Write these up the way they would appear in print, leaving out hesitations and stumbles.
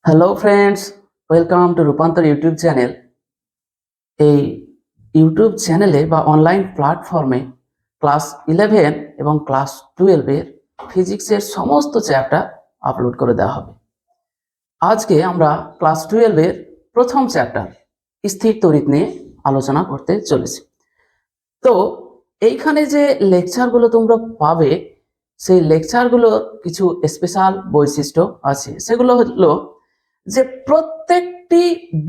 Hello friends, welcome to রূপান্তর YouTube channel. এই YouTube চ্যানেলে বা অনলাইন প্ল্যাটফর্মে ক্লাস 11 এবং ক্লাস 12-এর ফিজিক্সের সমস্ত চ্যাপ্টার আপলোড করে দেওয়া হবে। আজকে আমরা ক্লাস 12-এর প্রথম চ্যাপ্টার স্থির তড়িৎ নিয়ে আলোচনা করতে চলেছি। তো এইখানে যে লেকচারগুলো তোমরা পাবে, সেই লেকচারগুলোর কিছু স্পেশাল বৈশিষ্ট্য আছে। সেগুলো হলো যে প্রত্যেকটি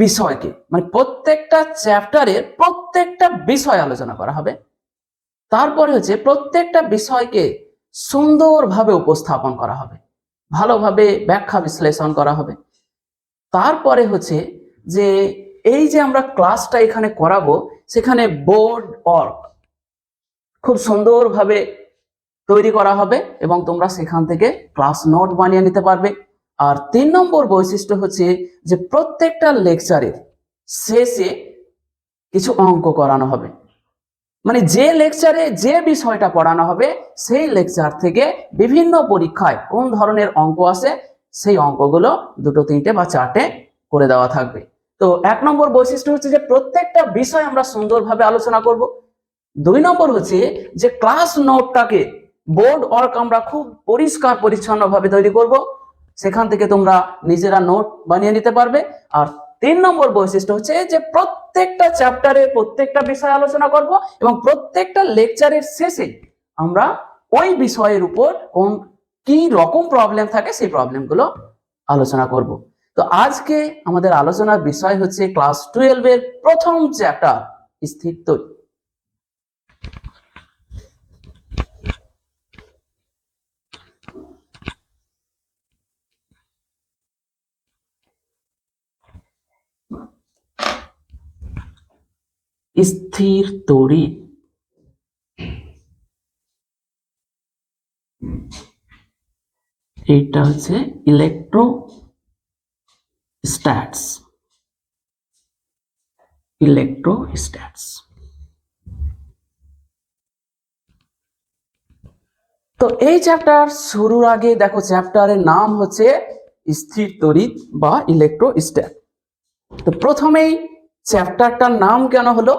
বিষয়কে, মানে প্রত্যেকটা চ্যাপ্টারের প্রত্যেকটা বিষয় আলোচনা করা হবে। তারপরে হচ্ছে প্রত্যেকটা বিষয়কে সুন্দরভাবে উপস্থাপন করা হবে, ভালোভাবে ব্যাখ্যা বিশ্লেষণ করা হবে। তারপরে হচ্ছে যে এই যে আমরা ক্লাসটা এখানে করাবো, সেখানে বোর্ড ওয়ার্ক খুব সুন্দরভাবে তৈরি করা হবে এবং তোমরা সেখান থেকে ক্লাস নোট বানিয়ে নিতে পারবে। আর 3 নম্বর বৈশিষ্ট্য হচ্ছে যে প্রত্যেকটা লেকচারের শেষে কিছু অঙ্ক করানো হবে। মানে যে লেকচারে যে বিষয়টা পড়ানো হবে সেই লেকচার থেকে বিভিন্ন পরীক্ষায় কোন ধরনের অঙ্ক আসে সেই অঙ্কগুলো 2, 3 বা 4টে করে দেওয়া থাকবে। তো 1 নম্বর বৈশিষ্ট্য হচ্ছে যে প্রত্যেকটা বিষয় আমরা সুন্দরভাবে আলোচনা করব। 2 নম্বর হচ্ছে যে ক্লাস নোটটাকে বোর্ড ওয়ার্ক আমরা খুব পরিষ্কার পরিচ্ছন্নভাবে তৈরি করব, সেখান থেকে তোমরা নিজেরা নোট বানিয়ে নিতে পারবে। আর 3 নম্বর বৈশিষ্ট্য হচ্ছে যে প্রত্যেকটা চ্যাপ্টারের প্রত্যেকটা বিষয় আলোচনা করব এবং প্রত্যেকটা লেকচারের শেষে আমরা ওই বিষয়ের উপর কোন কি রকম প্রবলেম থাকে সেই প্রবলেমগুলো আলোচনা করব। তো আজকে আমাদের আলোচনার বিষয় হচ্ছে ক্লাস 12-এর প্রথম চ্যাপ্টার স্থির তড়িৎ। স্থির তড়িৎ এটা হচ্ছে ইলেকট্রোস্ট্যাটস। তো এই চ্যাপ্টার শুরুর আগে দেখো চ্যাপ্টারের নাম হচ্ছে স্থির তড়িৎ বা ইলেকট্রোস্ট্যাট। তো প্রথমেই চ্যাপ্টারটার নাম কেন হলো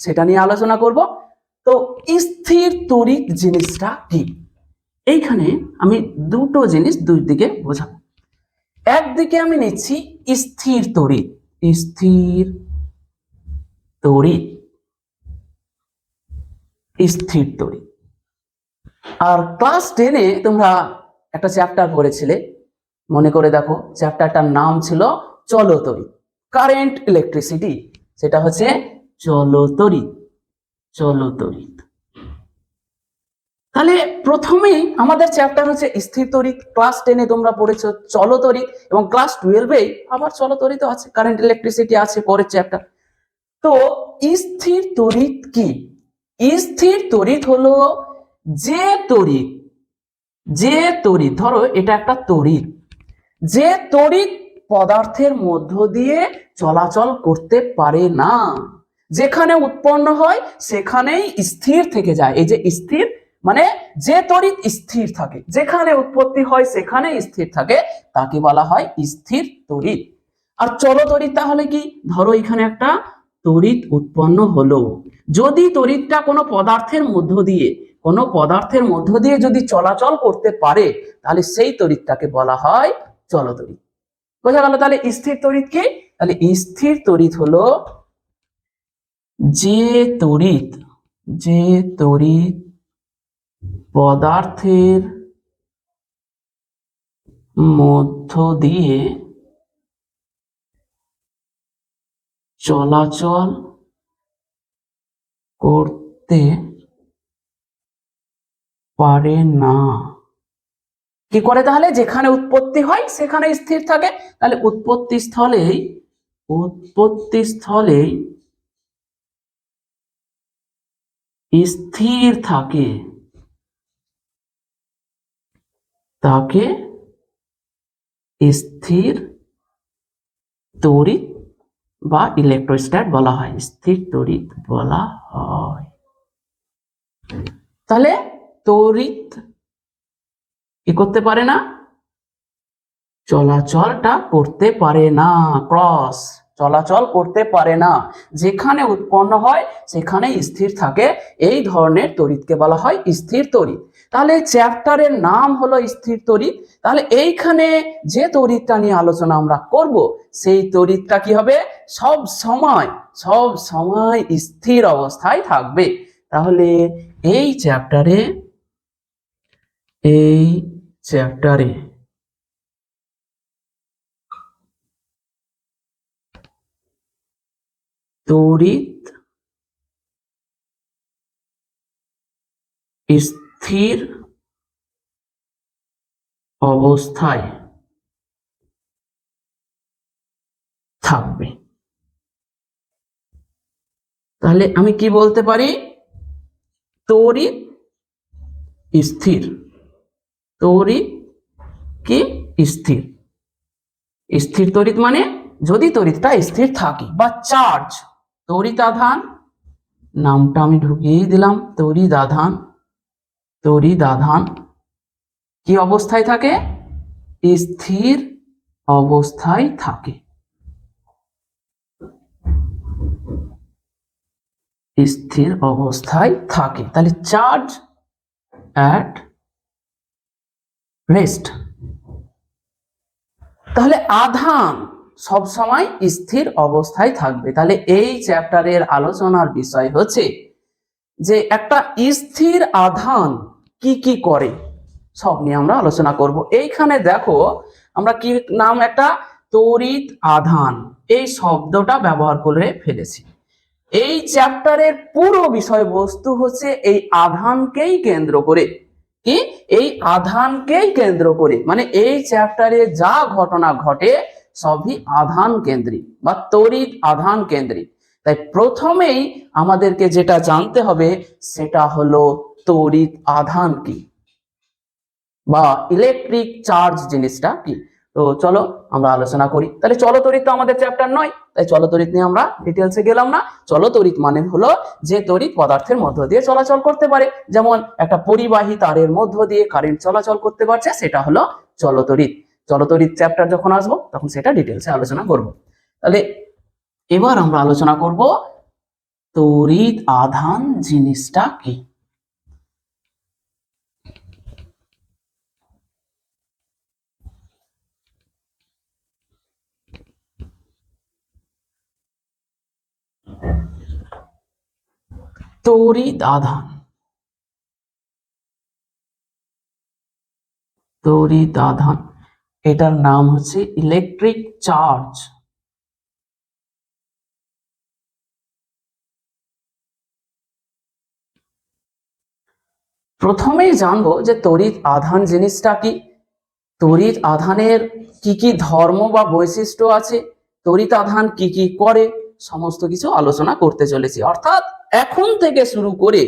সেটা নিয়ে আলোচনা করব। তো স্থির তড়িৎ জিনিসটা কি, এইখানে আমি দুটো জিনিস দুই দিকে বোঝাবো। একদিকে আমি নিচ্ছি স্থির তড়িৎ, স্থির তড়িৎ, স্থির তড়িৎ। আর ক্লাস 10-এ তোমরা একটা চ্যাপ্টার পড়েছিলে, মনে করে দেখো, চ্যাপ্টারটার নাম ছিল চলতড়িৎ, কারেন্ট ইলেকট্রিসিটি। সেটা হচ্ছে চলতড়িৎ। তাহলে প্রথমেই আমাদের চ্যাপ্টার হচ্ছে স্থির তড়িৎ। ক্লাস 10-এ তোমরা পড়েছো চলতড়িৎ এবং ক্লাস 12-এ আবার চলতড়িৎ আছে, কারেন্ট ইলেকট্রিসিটি আছে পরের চ্যাপ্টার। তো স্থির তড়িৎ কি? স্থির তড়িৎ হলো যে তড়িৎ, ধরো এটা একটা তড়িৎ, যে তড়িৎ পদার্থের মধ্য দিয়ে চলাচল করতে পারে না, যেখানে উৎপন্ন হয় সেখানেই স্থির থেকে যায়। এই যে স্থির মানে যে তড়িৎ স্থির থাকে, যেখানে উৎপত্তি হয় সেখানেই স্থির থাকে, তাকে বলা হয় স্থির তড়িৎ। আর চলতড়িৎ তাহলে কি? ধরো এখানে একটা তড়িৎ উৎপন্ন হলো, যদি তড়িৎটা কোনো পদার্থের মধ্য দিয়ে যদি চলাচল করতে পারে তাহলে সেই তড়িৎটাকে বলা হয় চলতড়িৎ। বোঝা গেল? তাহলে স্থির তড়িৎ কি? তাহলে স্থির তড়িৎ হলো যে তড়িৎ পদার্থের মধ্য দিয়ে চলাচল করতে পারে না। কি করে? তাহলে যেখানে উৎপত্তি হয় সেখানে স্থির থাকে। তাহলে উৎপত্তি স্থলেই স্থির থাকে, তাকে স্থির তড়িৎ বা ইলেকট্রোস্ট্যাট বলা হয়, স্থির তড়িৎ বলা হয়। তাহলে তড়িৎ কি করতে পারে না? চলাচলটা করতে পারে না, ক্রস, চলাচল করতে পারে না, যেখানে উৎপন্ন হয় সেখানে স্থির থাকে, এই ধরনের তড়িৎকে বলা হয় স্থির তড়িৎ। তাহলে চ্যাপ্টারের নাম হলো স্থির তড়িৎ। তাহলে এইখানে যে তড়িৎটা নিয়ে আলোচনা আমরা করব, সেই তড়িৎটা কি হবে, সব সময় স্থির অবস্থায় থাকবে। তাহলে এই চ্যাপ্টারে তড়িৎ স্থির অবস্থায় থাকবে। তাহলে আমি কি বলতে পারি, তড়িৎ স্থির, তড়িৎ কি স্থির, স্থির তড়িৎ মানে যদি তড়িৎটা স্থির থাকে, বা চার্জ, তড়িৎ আধান, নামটা আমি ঢুকিয়ে দিলাম, তড়িৎ আধান কি অবস্থায় থাকে, স্থির অবস্থায় থাকে, স্থির অবস্থায় থাকে। তাহলে চার্জ অ্যাট রেস্ট। তাহলে আধান সব সময় স্থির অবস্থায় থাকবে। তাহলে এই চ্যাপ্টারের আলোচনার বিষয় হচ্ছে যে একটা স্থির আধান কি কি করে, সব নিয়ে আমরা আলোচনা করব। এইখানে দেখো আমরা কি নাম, একটা তড়িৎ আধান, এই শব্দটা ব্যবহার করে ফেলেছি। এই চ্যাপ্টারের পুরো বিষয়বস্তু হচ্ছে এই আধানকেই কেন্দ্র করে, কি এই আধানকেই কেন্দ্র করে, মানে এই চ্যাপ্টারে যা ঘটনা ঘটে সবই আধান কেন্দ্রিক বা তড়িৎ আধান কেন্দ্রিক। তাই প্রথমেই আমাদেরকে যেটা জানতে হবে সেটা হলো তড়িৎ আধান কি, বা ইলেকট্রিক চার্জ জিনিসটা কি। তো চলো আমরা আলোচনা করি। তাহলে চলতড়িৎ তো আমাদের চ্যাপ্টার নয়, তাই চলতড়িৎ নিয়ে আমরা ডিটেলসে গেলাম না। চলতড়িৎ মানে হলো যে তড়িৎ পদার্থের মধ্য দিয়ে চলাচল করতে পারে, যেমন একটা পরিবাহী তারের মধ্য দিয়ে কারেন্ট চলাচল করতে পারছে, সেটা হলো চলতড়িৎ। চলতড়িৎ চ্যাপ্টার যখন আসবো তখন সেটা ডিটেলসে আলোচনা করব। তাহলে এবার আমরা আলোচনা করব তড়িৎ আধান জিনিসটা কি। তড়িৎ আধান, তড়িৎ আধান এটার নাম হচ্ছে ইলেকট্রিক চার্জ। প্রথমেই জানবো যে তড়িৎ আধান জিনিসটা কি, তড়িৎ আধানের কি কি ধর্ম বা বৈশিষ্ট্য আছে, তড়িৎ আধান কি কি করে, সমস্ত কিছু আলোচনা করতে চলেছি। অর্থাৎ এখন থেকে শুরু করে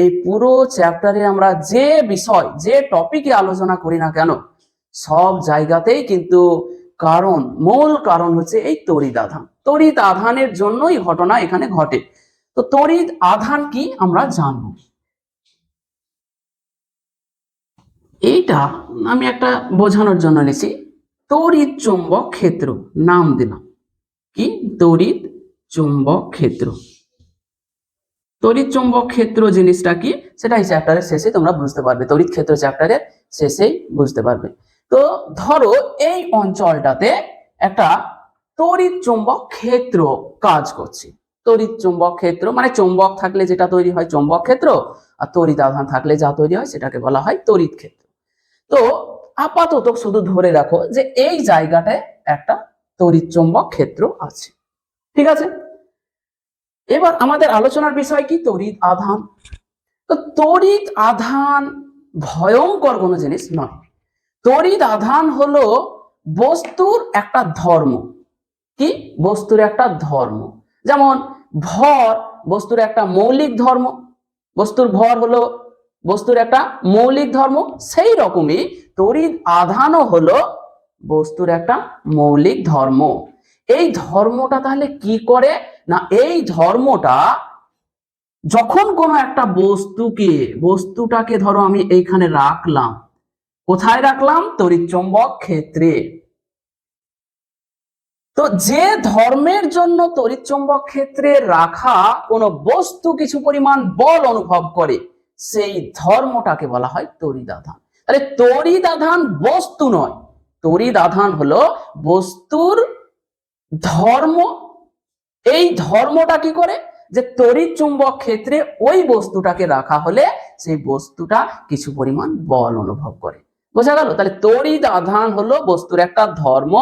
এই পুরো চ্যাপ্টারে আমরা যে বিষয়, যে টপিকে আলোচনা করি না কেন, সব জায়গাতেই কিন্তু মূল কারণ হচ্ছে এই তড়িৎ আধান। তড়িৎ আধানের জন্যই ঘটনা এখানে ঘটে। তো তড়িৎ আধান কি আমরা জানবো। এইটা আমি একটা বোঝানোর জন্য নিয়েছি, তড়িৎ চুম্বক ক্ষেত্র নাম দিলাম, কি তড়িৎ চুম্বক ক্ষেত্র। তড়িৎ চুম্বক ক্ষেত্র জিনিসটা কি সেটা এই চ্যাপ্টারের শেষে তোমরা বুঝতে পারবে, তড়িৎ ক্ষেত্র চ্যাপ্টারের শেষেই বুঝতে পারবে। তো ধরো এই অঞ্চলটাতে একটা তড়িৎ চুম্বক ক্ষেত্র কাজ করছে। তড়িৎ চুম্বক ক্ষেত্র মানে চুম্বক থাকলে যেটা তৈরি হয় চুম্বক ক্ষেত্র, আর তড়িৎ আধান থাকলে যা তৈরি হয় সেটাকে বলা হয় তড়িৎ ক্ষেত্র। তো আপাতত শুধু ধরে রাখো যে এই জায়গাটায় একটা তড়িৎ চুম্বক ক্ষেত্র আছে, ঠিক আছে। এবার আমাদের আলোচনার বিষয় কি, তড়িৎ আধান। তো তড়িৎ আধান ভয়ঙ্কর কোনো জিনিস নয়। তড়িৎ আধান হলো বস্তুর একটা ধর্ম, কি বস্তুর একটা ধর্ম। যেমন ভর বস্তুর একটা মৌলিক ধর্ম, বস্তুর ভর হলো বস্তুর একটা মৌলিক ধর্ম, সেই রকমই তড়িৎ আধানও হলো বস্তুর একটা মৌলিক ধর্ম। এই ধর্মটা তাহলে কি করে না, এই ধর্মটা যখন কোনো একটা বস্তুটাকে ধরো আমি এইখানে রাখলাম, কোথায় রাখলাম, তড়িৎ চুম্বক ক্ষেত্রে। তো যে ধর্মের জন্য তড়িৎচুম্বক ক্ষেত্রে রাখা কোনো বস্তু কিছু পরিমাণ বল অনুভব করে সেই ধর্মটাকে বলা হয় তড়িৎ আধান। তাহলে তড়িৎ আধান বস্তু নয়, তড়িৎ আধান হলো বস্তুর ধর্ম। এই ধর্মটা কি করে, যে তড়িৎ চুম্বক ক্ষেত্রে ওই বস্তুটাকে রাখা হলে সেই বস্তুটা কিছু পরিমাণ বল অনুভব করে। বোঝা গেল? তাহলে তড়িৎ আধান হলো বস্তুর একটা ধর্ম,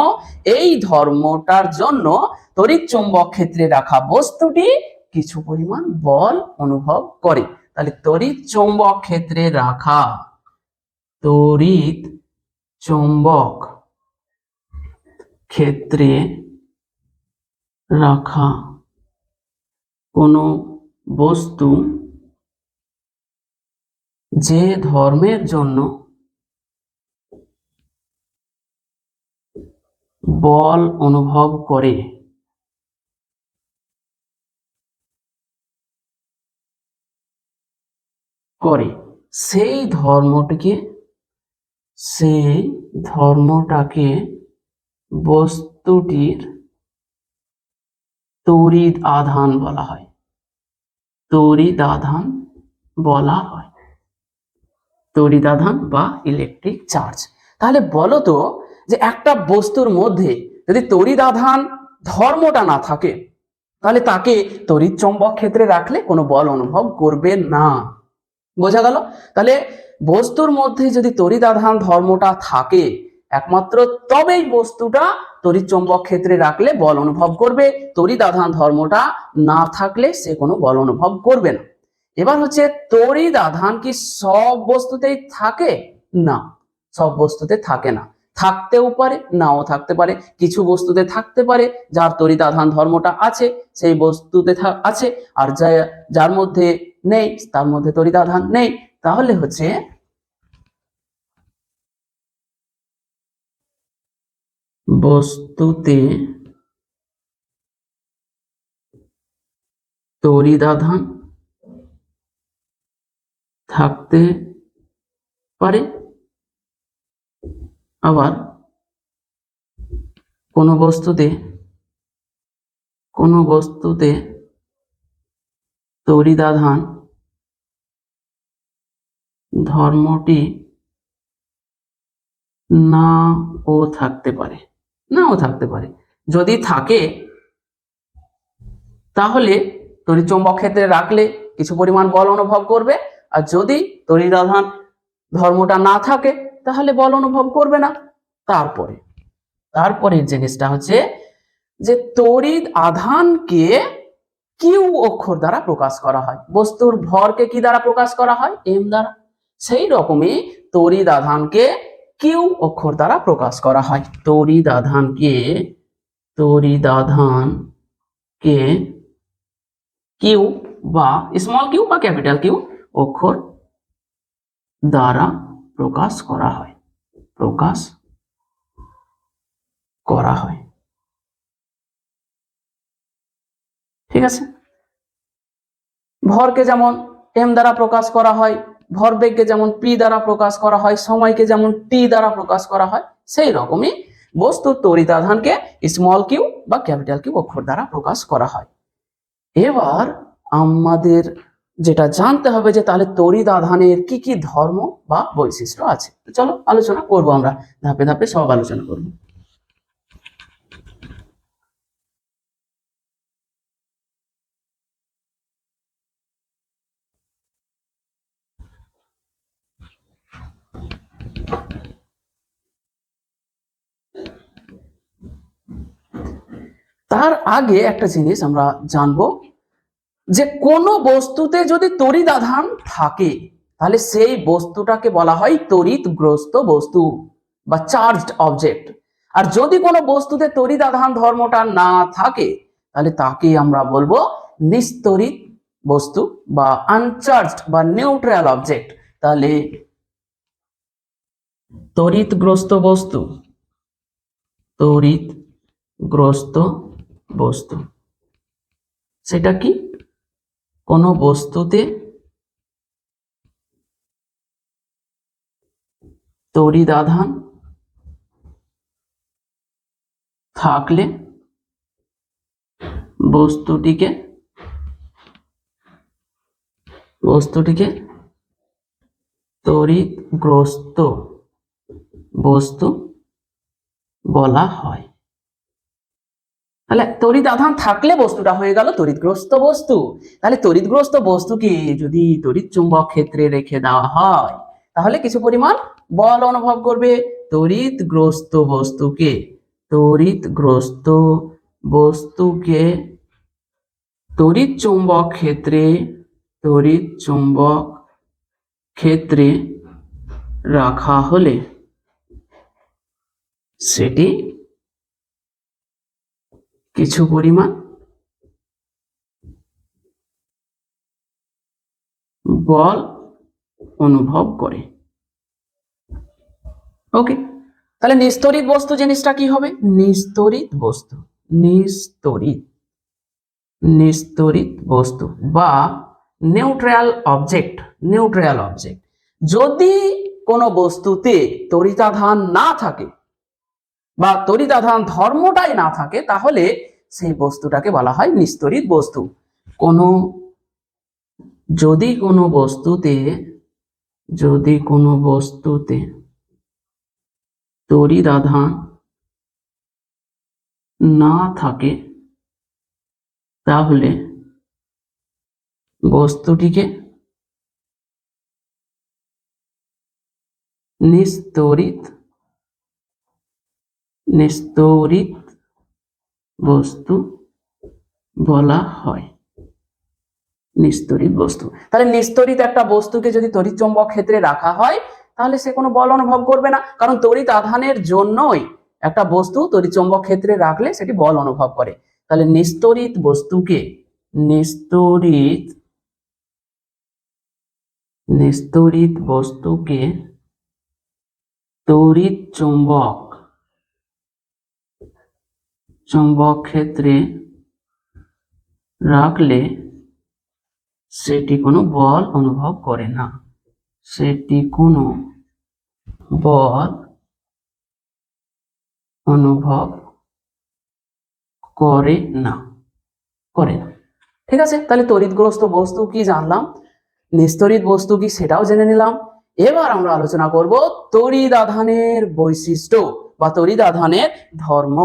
এই ধর্মটার জন্য তড়িৎ চুম্বক ক্ষেত্রে রাখা বস্তুটি কিছু পরিমাণ বল অনুভব করে। তাহলে তড়িৎ চুম্বক ক্ষেত্রে রাখা, তড়িৎ চুম্বক ক্ষেত্রে রাখা কোনো বস্তু যে ধর্মের জন্য বল অনুভব করে সেই ধর্মটাকে বস্তুটির তড়িৎ আধান বলা হয়, তড়িৎ আধান বলা হয়, তড়িৎ আধান বা ইলেকট্রিক চার্জ। তাহলে বলো তো, যে একটা বস্তুর মধ্যে যদি তড়িৎ আধান ধর্মটা না থাকে তাহলে তাকে তড়িৎ চৌম্বক ক্ষেত্রে রাখলে কোনো বল অনুভব করবে না। বোঝা গেল? তাহলে বস্তুর মধ্যে যদি তড়িৎ আধান ধর্মটা থাকে একমাত্র তবেই বস্তুটা তড়িৎ চৌম্বক ক্ষেত্রে রাখলে বল অনুভব করবে, তড়িৎ আধান ধর্মটা না থাকলে সে কোনো বল অনুভব করবে না। এবার হচ্ছে তড়িৎ আধান কি সব বস্তুতেই থাকে? না, সব বস্তুতে থাকে না, থাকতেও পারে নাও থাকতে পারে। কিছু বস্তুতে থাকতে পারে যার তড়িৎ আধান ধর্মটা আছে সেই বস্তুতে আছে, আর যার মধ্যে নেই তার মধ্যে তড়িৎ আধান নেই। তাহলে হচ্ছে বস্তুতে তড়িৎ আধান থাকতে পারে, আবার কোনো বস্তুতে তড়িৎ আধান ধর্মটি নাও থাকতে পারে। যদি থাকে তাহলে তড়িৎ চৌম্বক ক্ষেত্রে রাখলে কিছু পরিমাণ বল অনুভব করবে, আর যদি তড়িৎ আধান ধর্মটা না থাকে তাহলে বল অনুভব করবে না। তারপরে জিনিসটা হচ্ছে যে তড়িৎ আধানকে কিউ অক্ষর দ্বারা প্রকাশ করা হয়। বস্তুর ভরকে কি দ্বারা প্রকাশ করা হয়? এম দ্বারা। সেই রকমই তড়িৎ আধানকে কিউ অক্ষর দ্বারা প্রকাশ করা হয়। তড়িৎ আধানকে কিউ বা স্মল কিউ বা ক্যাপিটাল কিউ অক্ষর দ্বারা প্রকাশ করা হয়। ঠিক আছে? ভরকে যেমন এম দ্বারা প্রকাশ করা হয়, ভরবেগকে যেমন পি দ্বারা প্রকাশ করা হয়, সময়কে যেমন টি দ্বারা প্রকাশ করা হয়, সেই রকমই বস্তুর তড়িৎ আধানকে স্মল কিউ বা ক্যাপিটাল কিউ অক্ষর দ্বারা প্রকাশ করা হয়। এবার আমাদের যেটা জানতে হবে যে তাহলে তড়িৎ আধানের কি কি ধর্ম বা বৈশিষ্ট্য আছে। চলো আলোচনা করব, আমরা ধাপে ধাপে সব আলোচনা করব। তার আগে একটা জিনিস আমরা জানবো, যে কোনো বস্তুতে যদি তড়িৎ আধান থাকে তাহলে সেই বস্তুটাকে বলা হয় তড়িৎগ্রস্ত বস্তু বা চার্জড অবজেক্ট। আর যদি কোনো বস্তুতে তড়িৎ আধান ধর্মটা না থাকে তাহলে তাকে আমরা বলবো নিস্তড়িৎ বস্তু বা আনচার্জড বা নিউট্রাল অবজেক্ট। তাহলে তড়িৎগ্রস্ত বস্তু সেটা কি? কোনো বস্তুতে তড়িৎ আধান থাকলে বস্তুটিকে তড়িৎগ্রস্ত বস্তু বলা হয়। তাহলে তড়িৎ আধান থাকলে বস্তুটা হয়ে গেল তড়িৎগ্রস্ত বস্তু। তাহলে তড়িৎগ্রস্ত বস্তুকে যদি তড়িৎ চুম্বক ক্ষেত্রে রেখে দেওয়া হয় তাহলে কিছু পরিমাণ বল অনুভব করবে। তড়িৎগ্রস্ত বস্তুকে তড়িৎ চুম্বক ক্ষেত্রে রাখা হলে সেটি কিছু পরিমাণ বল অনুভব করে। ওকে, তাহলে নিস্তড়িত বস্তু জিনিসটা কি হবে? নিস্তড়িত বস্তু বা নিউট্রাল অবজেক্ট। যদি কোনো বস্তুতে তড়িতাধান না থাকে বা তড়িতাধান ধর্মটাই না থাকে তাহলে সেই বস্তুটাকে বলা হয় নিস্তড়িত বস্তু। যদি কোনো বস্তুতে তড়িতাধান না থাকে তাহলে বস্তুটিকে নিস্তড়িত বস্তু বলা হয়। নিস্তড়িত বস্তু। তাহলে নিস্তড়িত একটা বস্তুকে যদি তড়িৎ চুম্বক ক্ষেত্রে রাখা হয় তাহলে সে কোনো বল অনুভব করবে না, কারণ তড়িৎ আধানের জন্যই একটা বস্তু তড়িৎ চুম্বক ক্ষেত্রে রাখলে সেটি বল অনুভব করে। তাহলে নিস্তড়িত বস্তুকে তড়িৎ চুম্বক ক্ষেত্রে রাখলে সেটি কোনো বল অনুভব করে না। ঠিক আছে, তাহলে তড়িৎগ্রস্ত বস্তু কি জানলাম, নিস্তড়িত বস্তু কি সেটাও জেনে নিলাম। এবার আমরা আলোচনা করব তড়িৎ আধানের বৈশিষ্ট্য বা তড়িৎ আধানের ধর্ম।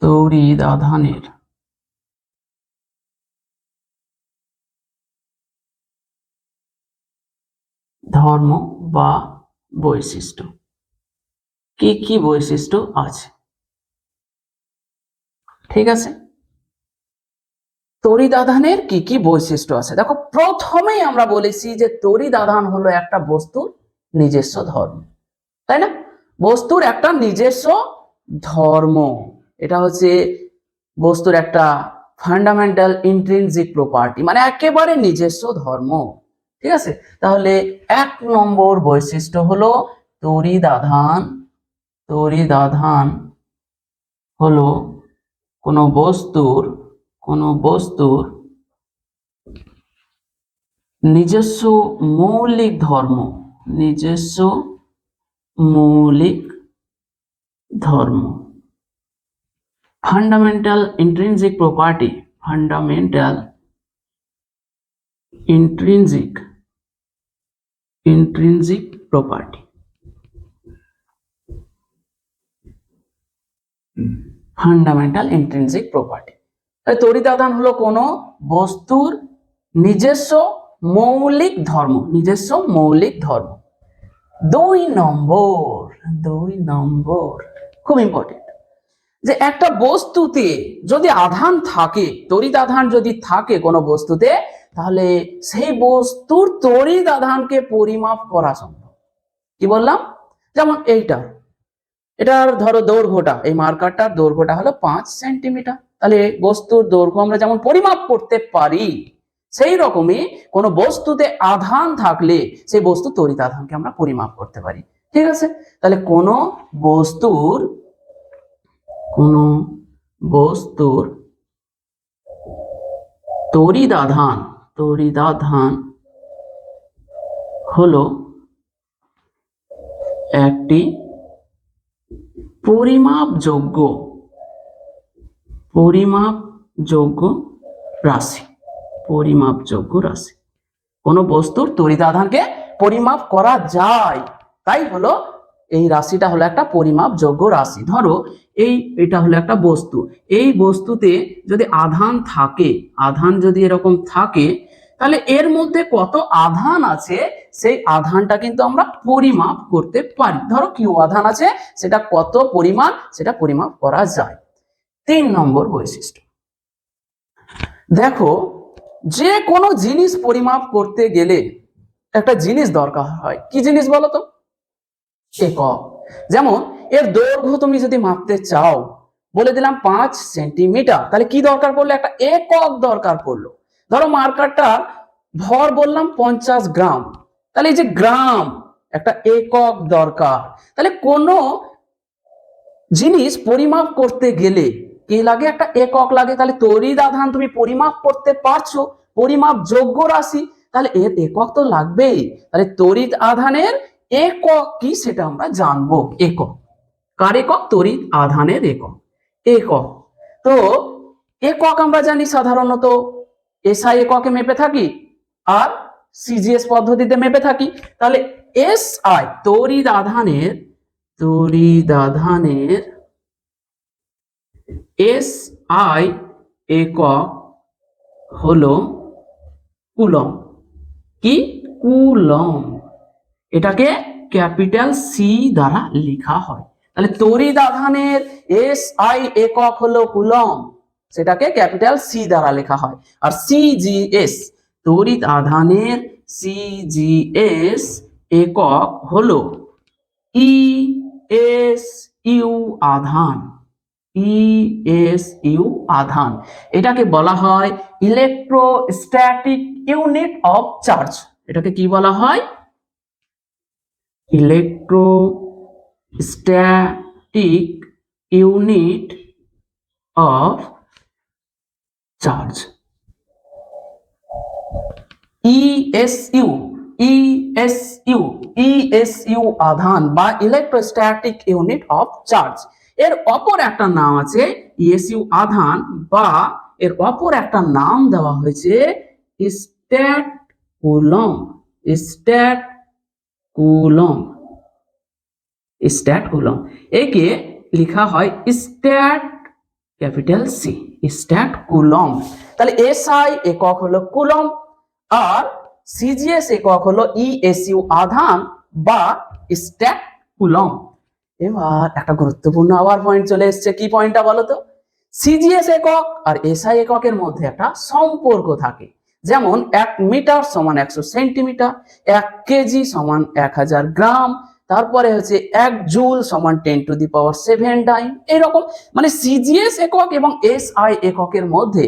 তড়িৎ আধানের ধর্ম বা বৈশিষ্ট্য। কি কি বৈশিষ্ট্য আছে? ঠিক আছে, তড়িৎ আধানের কি কি বৈশিষ্ট্য আছে দেখো। প্রথমেই আমরা বলেছি যে তড়িৎ আধান হলো একটা বস্তুর নিজস্ব ধর্ম, তাই না? বস্তুর একটা নিজস্ব ধর্ম, এটা হচ্ছে বস্তুর একটা ফান্ডামেন্টাল ইন্ট্রিনজিক প্রপার্টি, মানে একেবারে নিজস্ব ধর্ম। ঠিক আছে, তাহলে 1 নম্বর বৈশিষ্ট্য হলো তড়িৎ আধান হলো কোনো বস্তুর নিজস্ব মৌলিক ধর্ম। Fundamental intrinsic property, fundamental intrinsic property. Fundamental intrinsic property. তড়িৎ আধান হলো কোনো বস্তুর নিজস্ব মৌলিক ধর্ম। 2 নম্বর খুব ইম্পর্টেন্ট, যে একটা বস্তুতে যদি আধান থাকে, তড়িৎ আধান যদি থাকে কোনো বস্তুতে, তাহলে সেই বস্তুর তড়িৎ আধানকে পরিমাপ করা সম্ভব। কি বললাম? যেমন এটার ধরো দৈর্ঘ্যটা, এই মার্কারটার দৈর্ঘ্যটা হলো 5 সেন্টিমিটার। তাহলে বস্তুর দৈর্ঘ্য আমরা যেমন পরিমাপ করতে পারি, সেই রকমই কোনো বস্তুতে আধান থাকলে সেই বস্তু তড়িৎ আধানকে আমরা পরিমাপ করতে পারি। ঠিক আছে, তাহলে কোনো বস্তুর তড়িৎ আধান হলো একটি পরিমাপযোগ্য রাশি। কোনো বস্তুর তড়িৎ আধানকে পরিমাপ করা যায়, তাই হলো এই রাশিটা হলো একটা পরিমাপযোগ্য রাশি। ধরো এটা হলো একটা বস্তু, এই বস্তুতে যদি আধান যদি এরকম থাকে, তাহলে এর মধ্যে কত আধান আছে সেই আধানটা কিন্তু আমরা পরিমাপ করতে পারি। ধরো কিউ আধান আছে, সেটা কত পরিমাণ সেটা পরিমাপ করা যায়। 3 নম্বর বৈশিষ্ট্য, দেখো যে কোনো জিনিস পরিমাপ করতে গেলে একটা জিনিস দরকার হয়। কি জিনিস বলো তো? একক। যেমন এর দৈর্ঘ্য তুমি যদি মাপতে চাও, বলে দিলাম 5 সেন্টিমিটার, তাহলে কি দরকার পড়লো? একটা একক দরকার পড়লো। ধরো মার্কারটার ভর বললাম 50 গ্রাম, তাহলে এই যে গ্রাম একটা একক দরকার। তাহলে কোনো জিনিস পরিমাপ করতে গেলে কি লাগে? একটা একক লাগে। তাহলে তড়িৎ আধান তুমি পরিমাপ করতে পারছো, পরিমাপ যোগ্য রাশি, তাহলে এর একক তো লাগবেই। তাহলে তড়িৎ আধানের একক কি সেটা আমরা জানবো। একক কার একক? তড়িৎ আধানের একক। তো একক আমরা জানি সাধারণত এসআই এককে মেপে থাকি আর সিজিএস পদ্ধতিতে মেপে থাকি। তাহলে এসআই তড়িৎ আধানের এসআই একক হলো কুলম। কি? কুলম। এটাকে ক্যাপিটাল সি দ্বারা লেখা হয়। তাহলে তড়িৎ আধানের এসআই একক হলো কুলম, সেটাকে ক্যাপিটাল সি দ্বারা লেখা হয়। আর সিজিএস তড়িৎ আধানের সিজিএস একক হলো ইএসইউ আধান। ইএসইউ আধান এটাকে বলা হয় ইলেকট্রোস্ট্যাটিক ইউনিট অফ চার্জ। এটাকে কি বলা হয়? Electrostatic unit of charge. ESU আধান বা ইলেকট্রোস্ট্যাটিক ইউনিট অফ চার্জ। এর অপর একটা নাম আছে ইএসইউ আধান, বা এর অপর একটা নাম দেওয়া হয়েছে স্ট্যাট কুলম। স্ট্যাট কুলম একে লেখা হয় stat capital C, stat coulomb. তাহলে এসআই একক হলো কুলম আর সিজিএস একক হলো ইএসইউ আধান বা স্ট্যাট কুলম। এবার একটা গুরুত্বপূর্ণ আবার পয়েন্ট চলে এসছে। কি পয়েন্টটা বলো তো? সিজিএস একক আর এসআই এককের মধ্যে একটা সম্পর্ক থাকে। যেমন 1 মিটার সমান 100 সেন্টিমিটার, 1 কেজি সমান 1000 গ্রাম, তারপরে হচ্ছে 1 জুল সমান 10⁷ ডাইন। এরকম মানে সিজিএস একক এবং এসআই এককের মধ্যে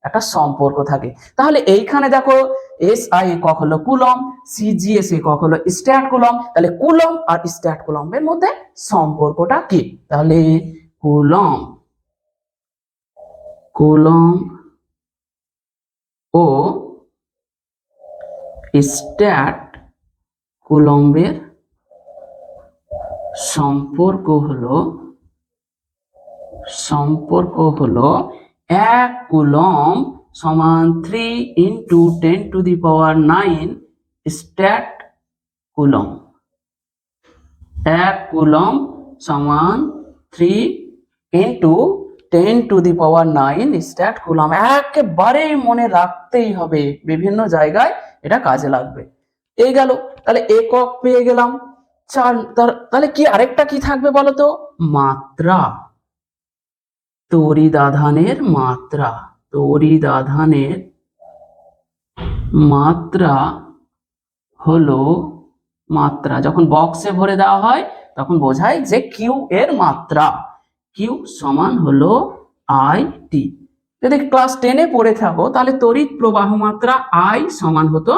একটা সম্পর্ক থাকে। তাহলে এইখানে দেখো এসআই একক হলো কুলম, সিজিএস একক হলো স্ট্যাট কুলম। তাহলে কুলম আর স্ট্যাট কুলমের মধ্যে সম্পর্কটা কি? তাহলে কুলম ও স্ট্যাট কুলম্বের সম্পর্ক হলো 1 কুলম সমান 3 × 10⁹ স্ট্যাট কুলম। 1 কুলম সমান 3 × 10⁹ স্ট্যাট কুলম। একেবারে মনে রাখতেই হবে, বিভিন্ন জায়গায় এটা কাজে লাগবে। এই গেল, তাহলে একক পেয়ে গেলাম। তাহলে কি আরেকটা কি থাকবে বলতো? মাত্রা। তড়িৎ আধানের মাত্রা হলো যখন বক্সে ভরে দেওয়া হয় তখন বোঝায় যে কিউ এর মাত্রা। কিউ সমান হলো আইটি। যদি ক্লাস 10-এ পড়ে থাকো তাহলে তড়িৎ প্রবাহ মাত্রা I সমান হতো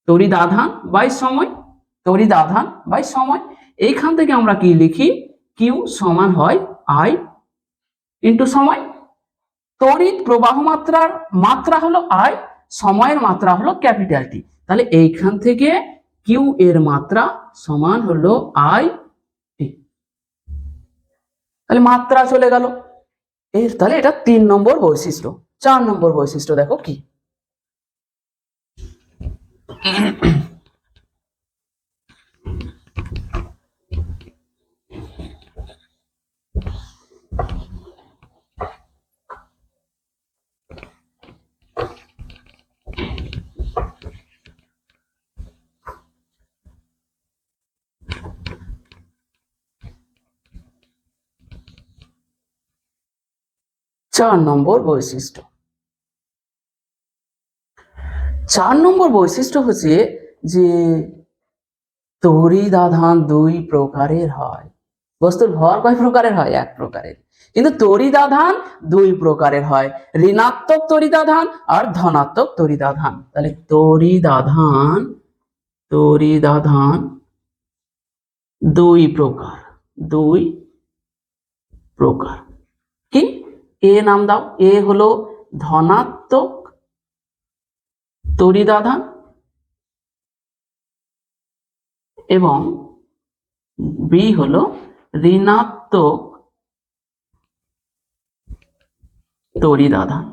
তড়িৎ আধান বাই সময়, তড়িৎ আধান বাই সময়। এইখান থেকে আমরা কি লিখি, কিউ সমান হয় I ইন্টু সময়। তড়িৎ প্রবাহ মাত্রার মাত্রা হলো I, সময়ের মাত্রা হলো ক্যাপিটাল টি। তাহলে এইখান থেকে কিউ এর মাত্রা সমান হলো I টি। তাহলে মাত্রা চলে গেল। তাহলে এটা 3 নম্বর বৈশিষ্ট্য। 4 নম্বর বৈশিষ্ট্য দেখো কি, চার নম্বর বৈশিষ্ট্য। 4 নম্বর বৈশিষ্ট্য হচ্ছে যে তড়িৎ আধান 2 প্রকারের হয়। বস্তুর ভর কয় প্রকারের হয়? 1 প্রকারের। কিন্তু তড়িৎ আধান 2 প্রকারের হয়, ঋণাত্মক তড়িৎ আধান আর ধনাত্মক তড়িৎ আধান। তাহলে তড়িৎ আধান 2 প্রকার, 2 প্রকার। কি? এ নাম দাও, এ হলো ধনাত্মক তড়িৎ আধান এবং বি হলো ঋণাত্মক তড়িৎ আধান।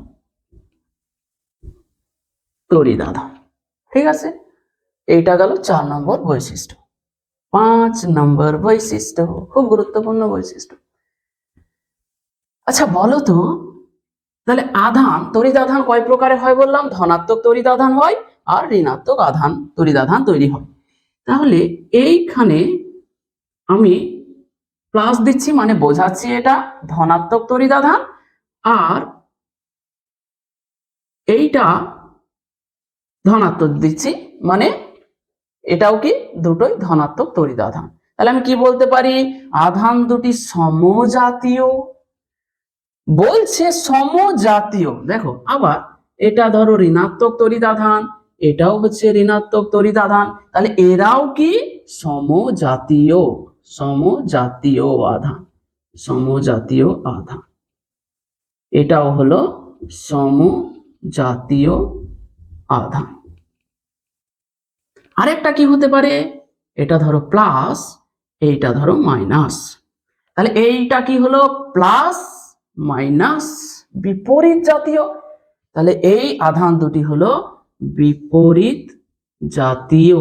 ঠিক আছে, এইটা গেল 4 নম্বর বৈশিষ্ট্য। 5 নম্বর বৈশিষ্ট্য, খুব গুরুত্বপূর্ণ বৈশিষ্ট্য। আচ্ছা বলো তো, তাহলে আধান, তড়িৎ আধান কয় প্রকারের হয় বললাম? ধনাত্মক তড়িৎ আধান হয় আর ঋণাত্মক তড়িৎ আধান তৈরি হয়। তাহলে এইখানে আমি প্লাস দিচ্ছি মানে বোঝাচ্ছি এটা ধনাত্মক তড়িৎ আধান, আর এইটা ধনাত্মক দিচ্ছি মানে এটাও কি দুটোই ধনাত্মক তড়িৎ আধান। তাহলে আমি কি বলতে পারি? আধান দুটি সমজাতীয়। বলছে সমজাতীয়, দেখো আবার এটা ধরো ঋণাত্মক তড়িৎ আধান, এটাও হচ্ছে ঋণাত্মক তড়িৎ আধান, তাহলে এরাও কি সমজাতীয়, সমজাতীয় আধান, সমজাতীয় আধান। এটাও হলো সমজাতীয় আধান। আরেকটা কি হতে পারে? এটা ধরো প্লাস, এইটা ধরো মাইনাস। তাহলে এইটা কি হলো? প্লাস মাইনাস, বিপরীত জাতীয়। তাহলে এই আধান দুটি হলো বিপরীত জাতীয়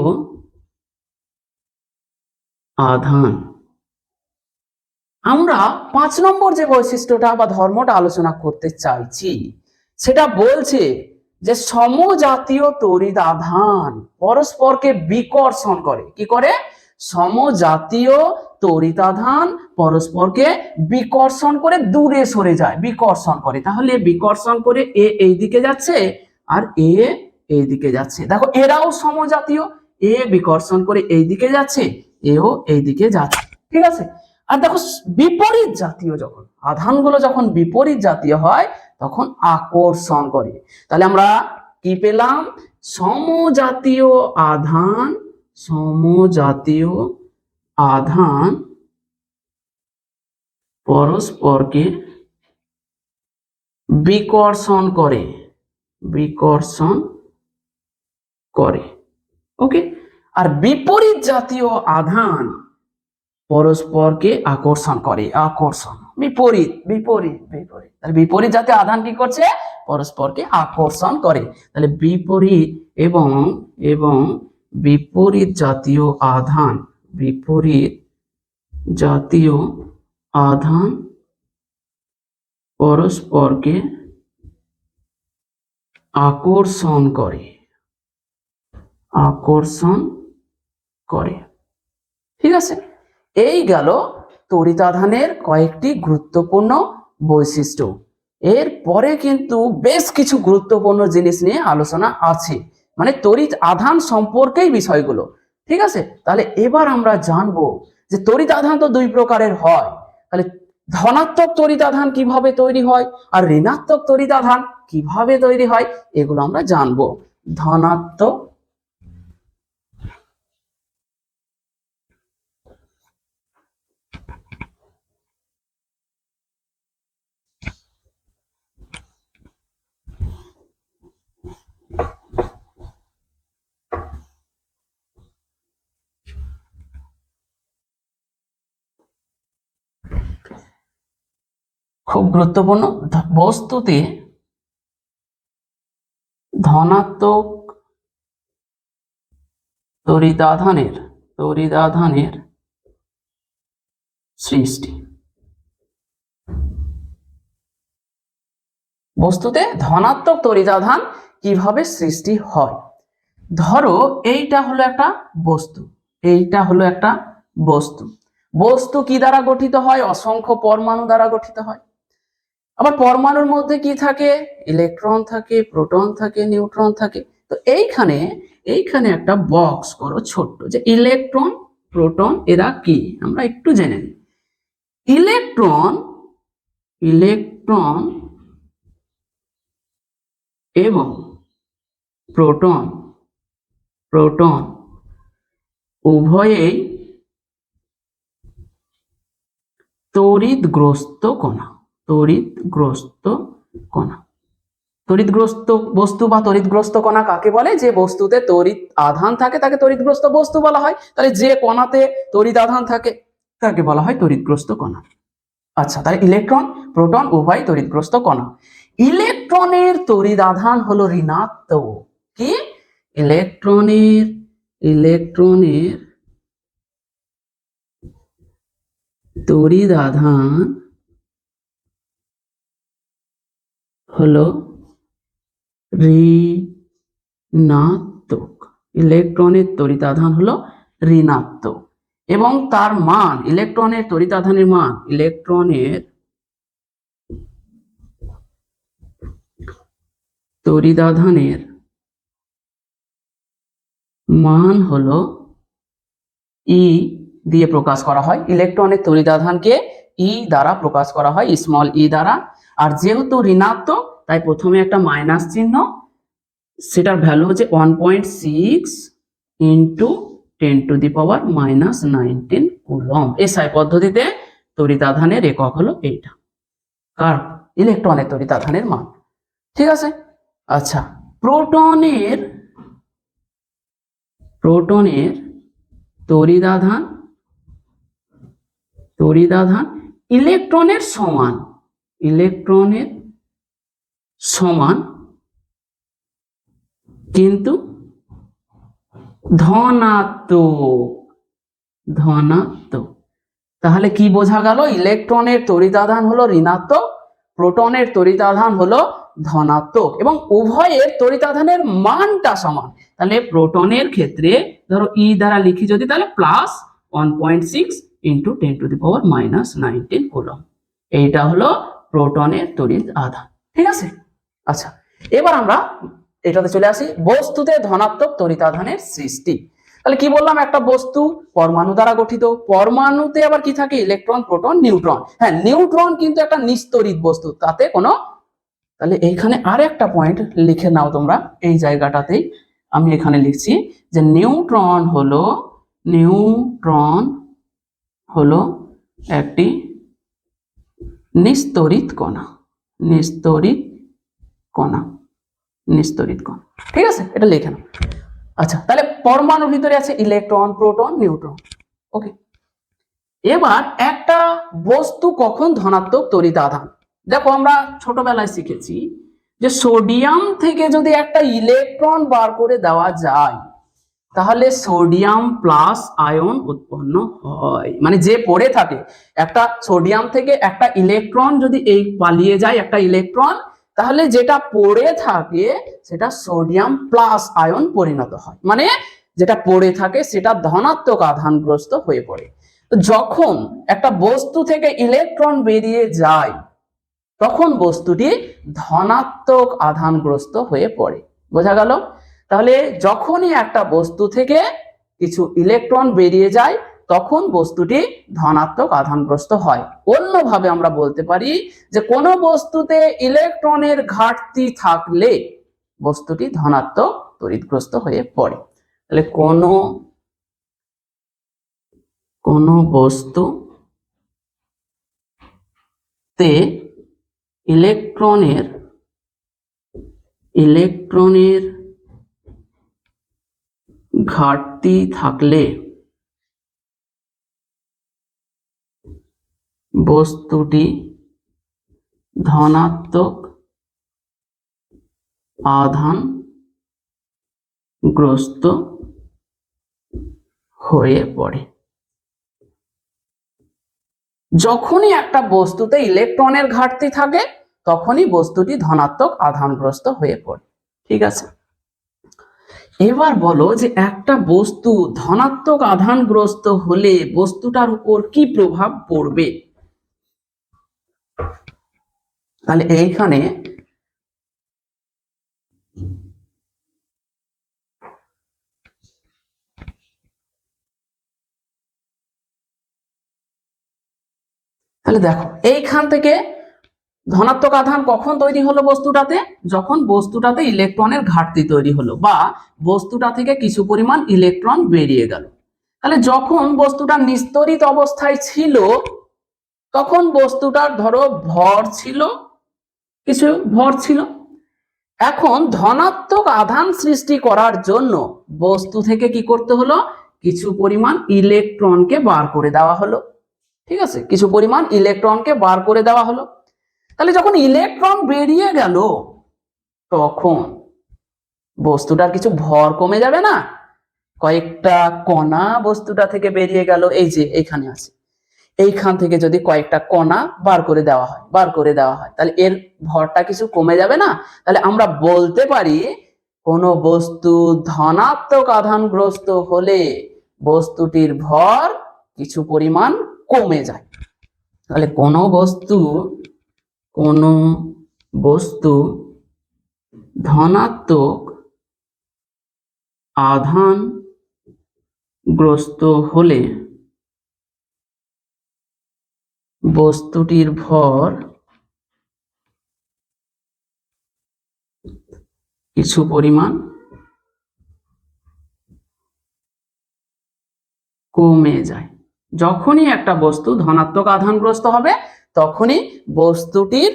আধান। আমরা 5 নম্বর যে বৈশিষ্ট্যটা বা ধর্মটা আলোচনা করতে চাইছি সেটা বলছে যে সমজাতীয় তড়িৎ আধান পরস্পরকে বিকর্ষণ করে। কি করে? সমজাতীয় তড়িৎ আধান পরস্পরকে বিকর্ষণ করে দূরে সরে যায়, বিকর্ষণ করে। তাহলে বিকর্ষণ করে এ এই দিকে যাচ্ছে আর এ এই দিকে যাচ্ছে। দেখো এরাও সমজাতীয়, এ বিকর্ষণ করে এই দিকে যাচ্ছে, এও এই দিকে যাচ্ছে। ঠিক আছে, আর দেখো বিপরীত জাতীয় যখন আধানগুলো যখন বিপরীত জাতীয় হয় তখন আকর্ষণ করে। তাহলে আমরা কি পেলাম? সমজাতীয় আধান, সমজাতীয় আধান পরস্পরকে বিকর্ষণ করে, বিকর্ষণ করে। ওকে, আর বিপরীত জাতীয় আধান পরস্পরকে আকর্ষণ করে, আকর্ষণ, বিপরীত, বিপরীত, বিপরীত। তাহলে বিপরীত জাতীয় আধান কি করছে? পরস্পরকে আকর্ষণ করে। তাহলে বিপরীত এবং এবং বিপরীত জাতীয় আধান, বিপরীত জাতীয় আধান পরস্পরকে আকর্ষণ করে, আকর্ষণ করে। ঠিক আছে, এই গেল তড়িৎ আধানের কয়েকটি গুরুত্বপূর্ণ বৈশিষ্ট্য। এর পরে কিন্তু বেশ কিছু গুরুত্বপূর্ণ জিনিস নিয়ে আলোচনা আছে, মানে তড়িৎ আধান সম্পর্কেই বিষয়গুলো। ঠিক আছে, তাহলে এবার আমরা জানবো যে তড়িৎ আধান তো 2 প্রকারের হয়, তাহলে ধনাত্মক তড়িৎ আধান কিভাবে তৈরি হয় আর ঋণাত্মক তড়িৎ আধান কিভাবে তৈরি হয় এগুলো আমরা জানবো। ধনাত্মক খুব গুরুত্বপূর্ণ, বস্তুতে ধনাত্মক তড়িৎ আধানের সৃষ্টি। বস্তুতে ধনাত্মক তড়িৎ আধান কিভাবে সৃষ্টি হয়। ধরো এইটা হলো একটা বস্তু, বস্তু কি দ্বারা গঠিত হয়? অসংখ্য পরমাণু দ্বারা গঠিত হয়। আবার পরমাণুর মধ্যে কি থাকে? ইলেকট্রন থাকে, প্রোটন থাকে, নিউট্রন থাকে। তো এইখানে একটা বক্স করো ছোট্ট, যে ইলেকট্রন প্রোটন এরা কি আমরা একটু জেনে নিই। ইলেকট্রন এবং প্রোটন উভয়েই তড়িৎগ্রস্ত কণা। তড়িৎগ্রস্ত বস্তু বা তড়িৎগ্রস্ত কণা কাকে বলে? যে বস্তুতে তড়িৎ আধান থাকে তাকে তড়িৎগ্রস্ত বস্তু বলা হয়। তাহলে যে কণাতে তড়িৎ আধান থাকে তাকে বলা হয় তড়িৎগ্রস্ত কণা। আচ্ছা, তাহলে ইলেকট্রন প্রোটন উভয় তড়িৎগ্রস্ত কণা। ইলেকট্রনের তড়িৎ আধান হলো ঋণাত্মক। কি? ইলেকট্রনের তড়িৎ আধান হলো ঋণাত্মক। ইলেকট্রনের তড়িৎ আধান হলো ঋণাত্মক এবং তার মান, ইলেকট্রনের তড়িৎ আধানের মান, ইলেকট্রনের তড়িৎ আধানের মান হলো ই দিয়ে প্রকাশ করা হয়। ইলেকট্রনের তড়িৎ আধানকে ই দ্বারা প্রকাশ করা হয়, স্মল ই দ্বারা। আর যেহেতু ঋণাত্মক তাই প্রথমে একটা মাইনাস চিহ্ন, সেটার ভ্যালু হচ্ছে 1.6 ইন্টু 10⁻⁻19 কুলম্ব। এসআই পদ্ধতিতে তড়িৎ আধানের একক হলো এইটা, কার? ইলেকট্রনের তড়িৎ আধানের মান। ঠিক আছে। আচ্ছা, প্রোটনের তড়িৎ আধান ইলেকট্রনের সমান কিন্তু ধনাত্মক। তাহলে কি বোঝা গেল? ইলেকট্রনের তড়িৎ আধান হলো ঋণাত্মক, প্রোটনের তড়িৎ আধান হলো ধনাত্মক এবং উভয়ের তড়িৎ আধানের মানটা সমান। তাহলে প্রোটনের ক্ষেত্রে ধরো ই দ্বারা লিখি যদি, তাহলে প্লাস 1.6 ইন্টু 10⁻⁻19 কুলম্ব। এইটা হলো প্রোটনের তড়িৎ আধান। ঠিক আছে। আচ্ছা, এবার আমরা এটাতে চলে আসি, বস্তুতে ধনাত্মক তড়িৎ আধানের সৃষ্টি। তাহলে কি বললাম? একটা বস্তু পরমাণু দ্বারা গঠিত। পরমাণুতে আবার কি থাকে? Electron proton neutron. হ্যাঁ, নিউট্রন কিন্তু একটা নিস্তড়িৎ বস্তু, তাতে কোনো, তাহলে এইখানে আর একটা পয়েন্ট লিখে নাও তোমরা, এই জায়গাটাতেই আমি এখানে লিখছি যে নিউট্রন হলো একটি নিস্তড়িৎ কণা। ঠিক আছে, এটা লিখে নাও। আচ্ছা, তাহলে পরমাণুর ভিতরে আছে ইলেকট্রন প্রোটন নিউট্রন। ওকে, এবার একটা বস্তু কখন ধনাত্মক তড়িৎ আধান? দেখো, আমরা ছোটবেলায় শিখেছি যে সোডিয়াম থেকে যদি একটা ইলেকট্রন বার করে দেওয়া যায় তাহলে সোডিয়াম প্লাস আয়ন উৎপন্ন হয়। মানে যে পড়ে থাকে, একটা সোডিয়াম থেকে একটা ইলেকট্রন যদি এই পালিয়ে যায় একটা ইলেকট্রন, তাহলে যেটা পড়ে থাকে সেটা সোডিয়াম প্লাস আয়ন পরিণত হয়। মানে যেটা পড়ে থাকে সেটা ধনাত্মক আধানগ্রস্ত হয়ে পড়ে। তো যখন একটা বস্তু থেকে ইলেকট্রন বেরিয়ে যায় তখন বস্তুটি ধনাত্মক আধানগ্রস্ত হয়ে পড়ে। বোঝা গেল? তাহলে যখনই একটা বস্তু থেকে কিছু ইলেকট্রন বেরিয়ে যায় তখন বস্তুটি ধনাত্মক আধানগ্রস্ত হয়। অন্যভাবে আমরা বলতে পারি যে কোনো বস্তুতে ইলেকট্রনের ঘাটতি থাকলে বস্তুটি ধনাত্মক তড়িৎগ্রস্ত হয়ে পড়ে। তাহলে কোনো বস্তুতে ইলেকট্রনের ঘাটতি থাকলে বস্তুটি ধনাত্মক আধানগ্রস্ত হয়ে পড়ে। যখনই একটা বস্তুতে ইলেকট্রনের ঘাটতি থাকে তখনই বস্তুটি ধনাত্মক আধানগ্রস্ত হয়ে পড়ে। ঠিক আছে, এবার বলো যে একটা বস্তু ধনাত্মক আধানগ্রস্ত হলে বস্তুটার উপর কি প্রভাব পড়বে। তাহলে এইখানে তাহলে দেখো এইখান থেকে ধনাত্মক আধান কখন তৈরি হলো বস্তুটাতে, যখন বস্তুটাতে ইলেকট্রনের ঘাটতি তৈরি হলো বা বস্তুটা থেকে কিছু পরিমাণ ইলেকট্রন বেরিয়ে গেল। তাহলে যখন বস্তুটা নিস্তরিত অবস্থায় ছিল তখন বস্তুটার ধরো কিছু ভর ছিল। এখন ধনাত্মক আধান সৃষ্টি করার জন্য বস্তু থেকে কি করতে হলো, কিছু পরিমাণ ইলেকট্রনকে বার করে দেওয়া হলো। ঠিক আছে, কিছু পরিমাণ ইলেকট্রনকে বার করে দেওয়া হলো। তাহলে যখন ইলেকট্রন বেরিয়ে গেল তখন বস্তুটার কিছু ভর কমে যাবে না, কয়েকটা কণা বস্তুটা থেকে বেরিয়ে গেল, এই যে এইখানে আছে, এইখান থেকে যদি কয়েকটা কণা বার করে দেওয়া হয় তাহলে এর ভরটা কিছু কমে যাবে না। তাহলে আমরা বলতে পারি কোন বস্তু ধনাত্মক আধানগ্রস্ত হলে বস্তুটির ভর কিছু পরিমাণ কমে যায়। তাহলে কোন বস্তু ধনাত্মক আধানগ্রস্ত হলে বস্তুটির ভর কিছু পরিমাণ কমে যায়। যখনই একটা বস্তু ধনাত্মক আধানগ্রস্ত হবে তখনই বস্তুটির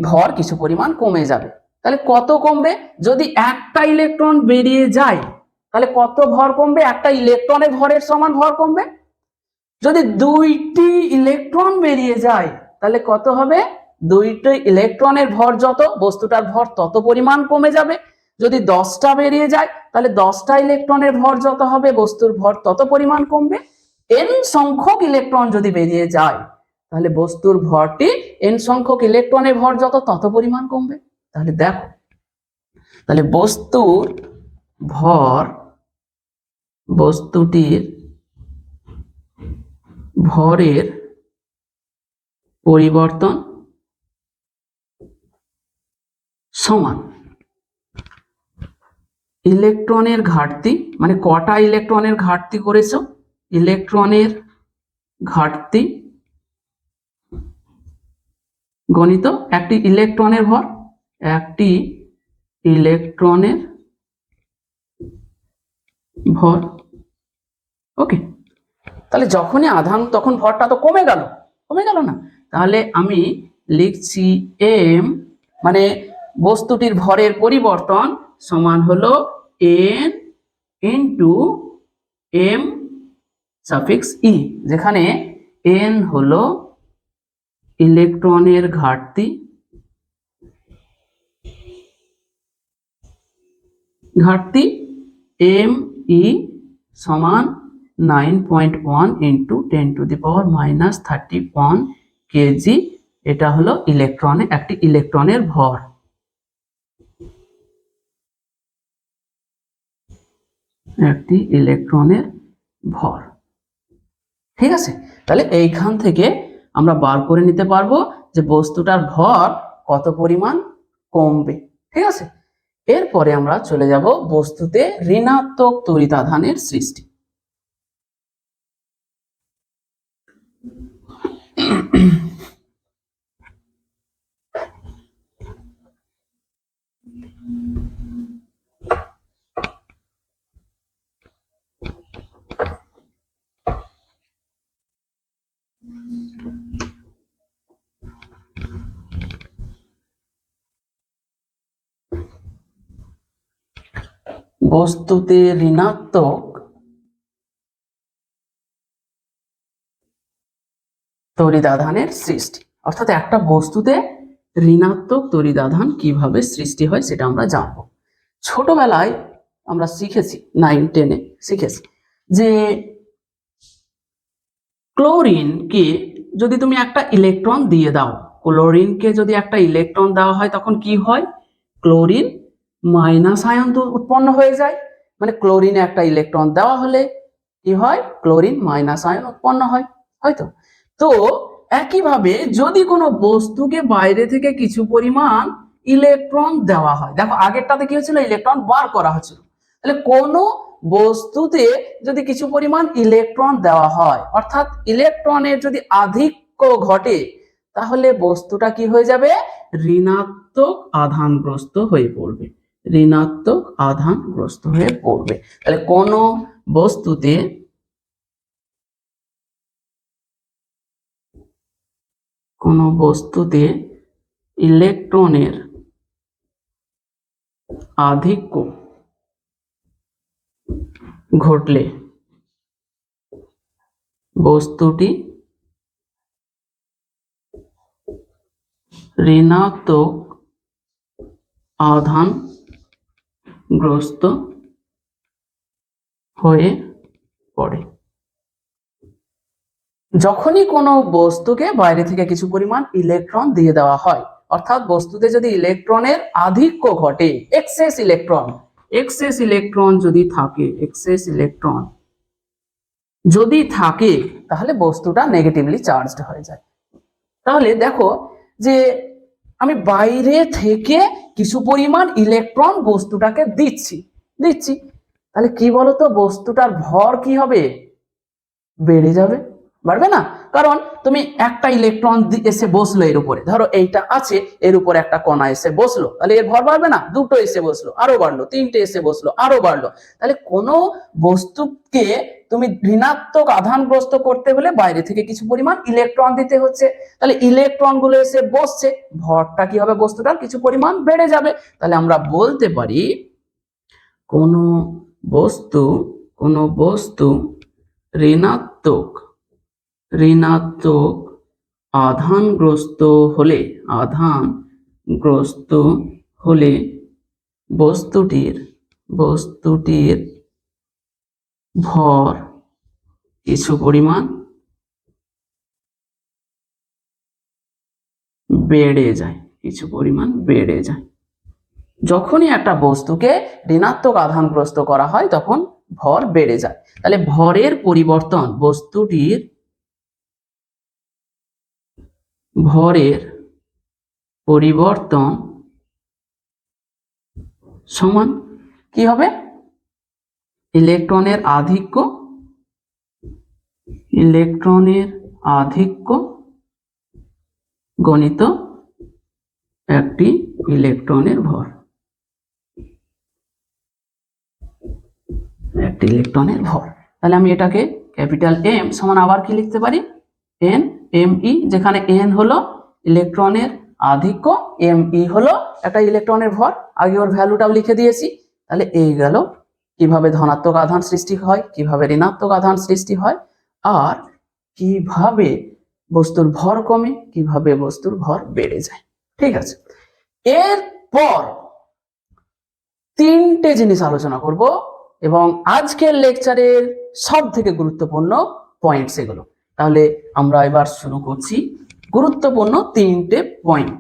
ভর কিছু পরিমাণ কমে যাবে। তাহলে কত কমবে, যদি একটা ইলেকট্রন বেরিয়ে যায় তাহলে কত ভর কমবে, একটা ইলেকট্রনের ভরের সমান ভর কমবে। যদি দুইটি ইলেকট্রন বেরিয়ে যায় তাহলে কত হবে, দুইটি ইলেকট্রনের ভর যত বস্তুটার ভর তত পরিমাণ কমে যাবে। যদি 10টা বেরিয়ে যায় তাহলে 10টা ইলেকট্রনের ভর যত হবে বস্তুর ভর তত পরিমাণ কমবে। n সংখ্যক ইলেকট্রন যদি বেরিয়ে যায় তাহলে বস্তুর ভরটি n সংখ্যক ইলেকট্রনের ভর যত তত পরিমাণ কমবে। তাহলে দেখো, তাহলে বস্তুটির ভরের পরিবর্তন সমান ইলেকট্রনের ঘাটতি, মানে কটা ইলেকট্রনের ঘাটতি করেছো, ইলেকট্রনের ঘাটতি গণিত একটি ইলেকট্রনের ভর, একটি ইলেকট্রনের ভর। ওকে, তাহলে যখনই আধান তখন ভরটা তো কমে গেল না। তাহলে আমি লিখছি m মানে বস্তুটির ভরের পরিবর্তন সমান হলো n into m suffix e, যেখানে n হলো ইলেকট্রনের ঘাটতি, m e সমান 9.1 ইন্টু 10⁻³ কেজি। এটা হলো একটি ইলেকট্রনের ভর। ঠিক আছে, তাহলে এইখান থেকে আমরা বার করে নিতে পারবো যে বস্তুটার ভর কত পরিমাণ কমবে। ঠিক আছে, এরপরে আমরা চলে যাব বস্তুতে ঋণাত্মক তড়িৎ আধানের সৃষ্টি। বস্তুতে ঋণাত্মক তড়িদাধানের সৃষ্টি, অর্থাৎ একটা বস্তুতে ঋণাত্মক তড়িদাধান কিভাবে সৃষ্টি হয় সেটা আমরা জানব। ছোটবেলায় আমরা শিখেছি, 9-10-এ শিখেছি যে ক্লোরিনকে যদি তুমি একটা ইলেকট্রন দিয়ে দাও, ক্লোরিনকে যদি একটা ইলেকট্রন দেওয়া হয় তখন কি হয়? ক্লোরিন মাইনাস আয়ন তো উৎপন্ন হয়ে যায়। মানে ক্লোরিনে একটা ইলেকট্রন দেওয়া হলে কি হয়? ক্লোরিন মাইনাস আয়ন উৎপন্ন হয়, হয়তো। তো একইভাবে যদি কোনো বস্তুকে বাইরে থেকে কিছু পরিমাণ ইলেকট্রন দেওয়া হয়, দেখো আগেরটাতে কি হচ্ছিল? ইলেকট্রন বার করা হচ্ছিল। তাহলে কোনো বস্তুতে যদি কিছু পরিমাণ ইলেকট্রন দেওয়া হয়, অর্থাৎ ইলেকট্রনের যদি আধিক্য ঘটে, তাহলে বস্তুটা কি হয়ে যাবে? ঋণাত্মক আধানগ্রস্ত হয়ে পড়বে, ঋণাত্মক আধানগ্রস্ত হয়ে পড়বে। তাহলে কোনো বস্তুতে ইলেকট্রনের আধিক্য ঘটলে বস্তুটি ঋণাত্মক আধানগ্রস্ত হয়ে পড়ে। যখনই কোনো বস্তুকে বাইরে থেকে কিছু পরিমাণ ইলেকট্রন দিয়ে দেওয়া হয়, অর্থাৎ বস্তুতে যদি ইলেকট্রনের আধিক্য ঘটে, এক্সেস ইলেকট্রন যদি থাকে তাহলে বস্তুটা নেগেটিভলি চার্জড হয়ে যায়। তাহলে দেখো যে আমি বাইরে থেকে কিছু পরিমাণ ইলেকট্রন বস্তুটাকে দিচ্ছি, তাহলে কি বলতো? বস্তুটার ভর কি হবে? বেড়ে যাবে, বাড়বে না? কারণ তুমি একটা ইলেকট্রন এসে বসলো এর উপরে, ধরো এইটা আছে, এর উপরে একটা কণা এসে বসলো, তাহলে এর ভর বাড়বে না? দুটো এসে বসলো, আরো বাড়লো, তিনটে এসে বসলো, আরো বাড়লো। তাহলে কোনো বস্তুকে তুমি ঋণাত্মক আধানগ্রস্ত করতে হলে বাইরে থেকে কিছু পরিমাণ ইলেকট্রন দিতে হচ্ছে। তাহলে ইলেকট্রন গুলো এসে বসছে, ভরটা কি হবে? বস্তুটার কিছু পরিমাণ বেড়ে যাবে। তাহলে আমরা বলতে পারি কোনো বস্তু ঋণাত্মক আধানগ্রস্ত হলে বস্তুটির ভর কিছু পরিমাণ বেড়ে যায়, যখনই একটা বস্তুকে ঋণাত্মক আধানগ্রস্ত করা হয় তখন ভর বেড়ে যায়। তাহলে ভরের পরিবর্তন, বস্তুটির ভরের পরিবর্তন সমান কি হবে? ইলেকট্রনের আধিক্য গণিত একটি ইলেকট্রনের ভর, তাহলে আমি এটাকে ক্যাপিটাল এম সমান আবার কি লিখতে পারি? এন এম ই, যেখানে এন হলো ইলেকট্রনের আধিক্য, এম ই হলো একটা ইলেকট্রনের ভর। আগে ওর ভ্যালুটাও লিখে দিয়েছি। তাহলে এই গেল কিভাবে ধনাত্মক আধান সৃষ্টি হয়, কিভাবে ঋণাত্মক আধান সৃষ্টি হয়, আর কিভাবে বস্তুর ভর কমে, কিভাবে বস্তুর ভর বেড়ে যায়। ঠিক আছে, এরপর 3টে জিনিস আলোচনা করব এবং আজকের লেকচারের সব থেকে গুরুত্বপূর্ণ পয়েন্ট সেগুলো। তাহলে আমরা এবার শুরু করছি গুরুত্বপূর্ণ 3টে পয়েন্ট।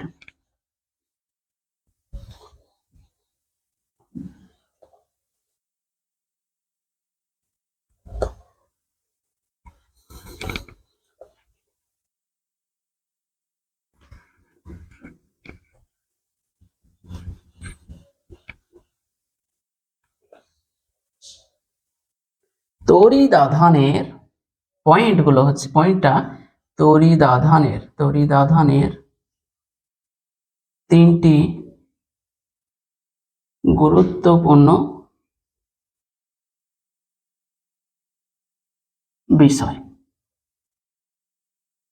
তড়িৎ আধানের পয়েন্টটা তড়িদাধানের তিনটি গুরুত্বপূর্ণ বিষয়,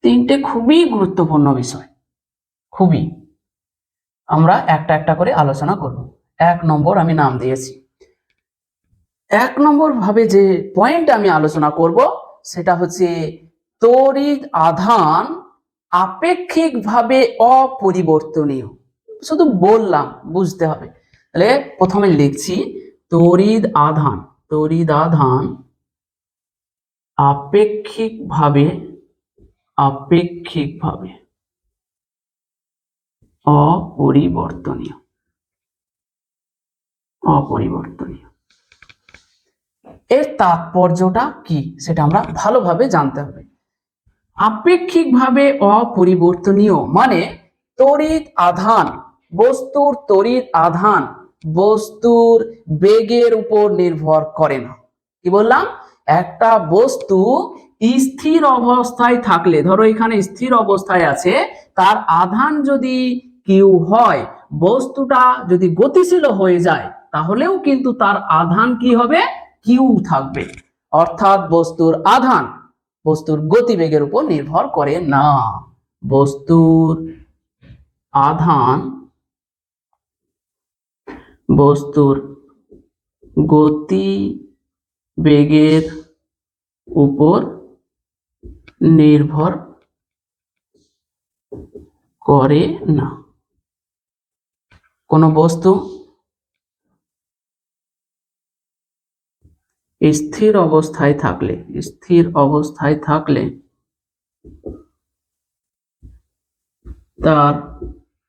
তিনটে খুবই গুরুত্বপূর্ণ বিষয়, খুবই। আমরা একটা একটা করে আলোচনা করব। 1 নম্বর আমি নাম দিয়েছি। 1 নম্বর ভাবে যে পয়েন্ট আমি আলোচনা করব সেটা হচ্ছে তড়িৎ আধান আপেক্ষিকভাবে অপরিবর্তনীয়। শুধু বললাম, বুঝতে হবে। তাহলে প্রথমে লিখছি তড়িৎ আধান আপেক্ষিকভাবে অপরিবর্তনীয়। এর তাৎপর্যটা কি সেটা আমরা ভালোভাবে জানতে হবে। আপেক্ষিকভাবে অপরিবর্তনীয় মানে তড়িৎ আধান, বস্তুর বেগের উপর নির্ভর করে না। কি বললাম? একটা বস্তু স্থির অবস্থায় থাকলে, ধরো এখানে স্থির অবস্থায় আছে, তার আধান যদি কিউ হয়, বস্তুটা যদি গতিশীল হয়ে যায় তাহলেও কিন্তু তার আধান কি হবে? কিউ থাকবে। অর্থাৎ বস্তুর আধান বস্তুর গতিবেগের উপর নির্ভর করে না। বস্তুর আধান বস্তুর গতিবেগের উপর নির্ভর করে না। কোন বস্তু স্থির অবস্থায় থাকলে তার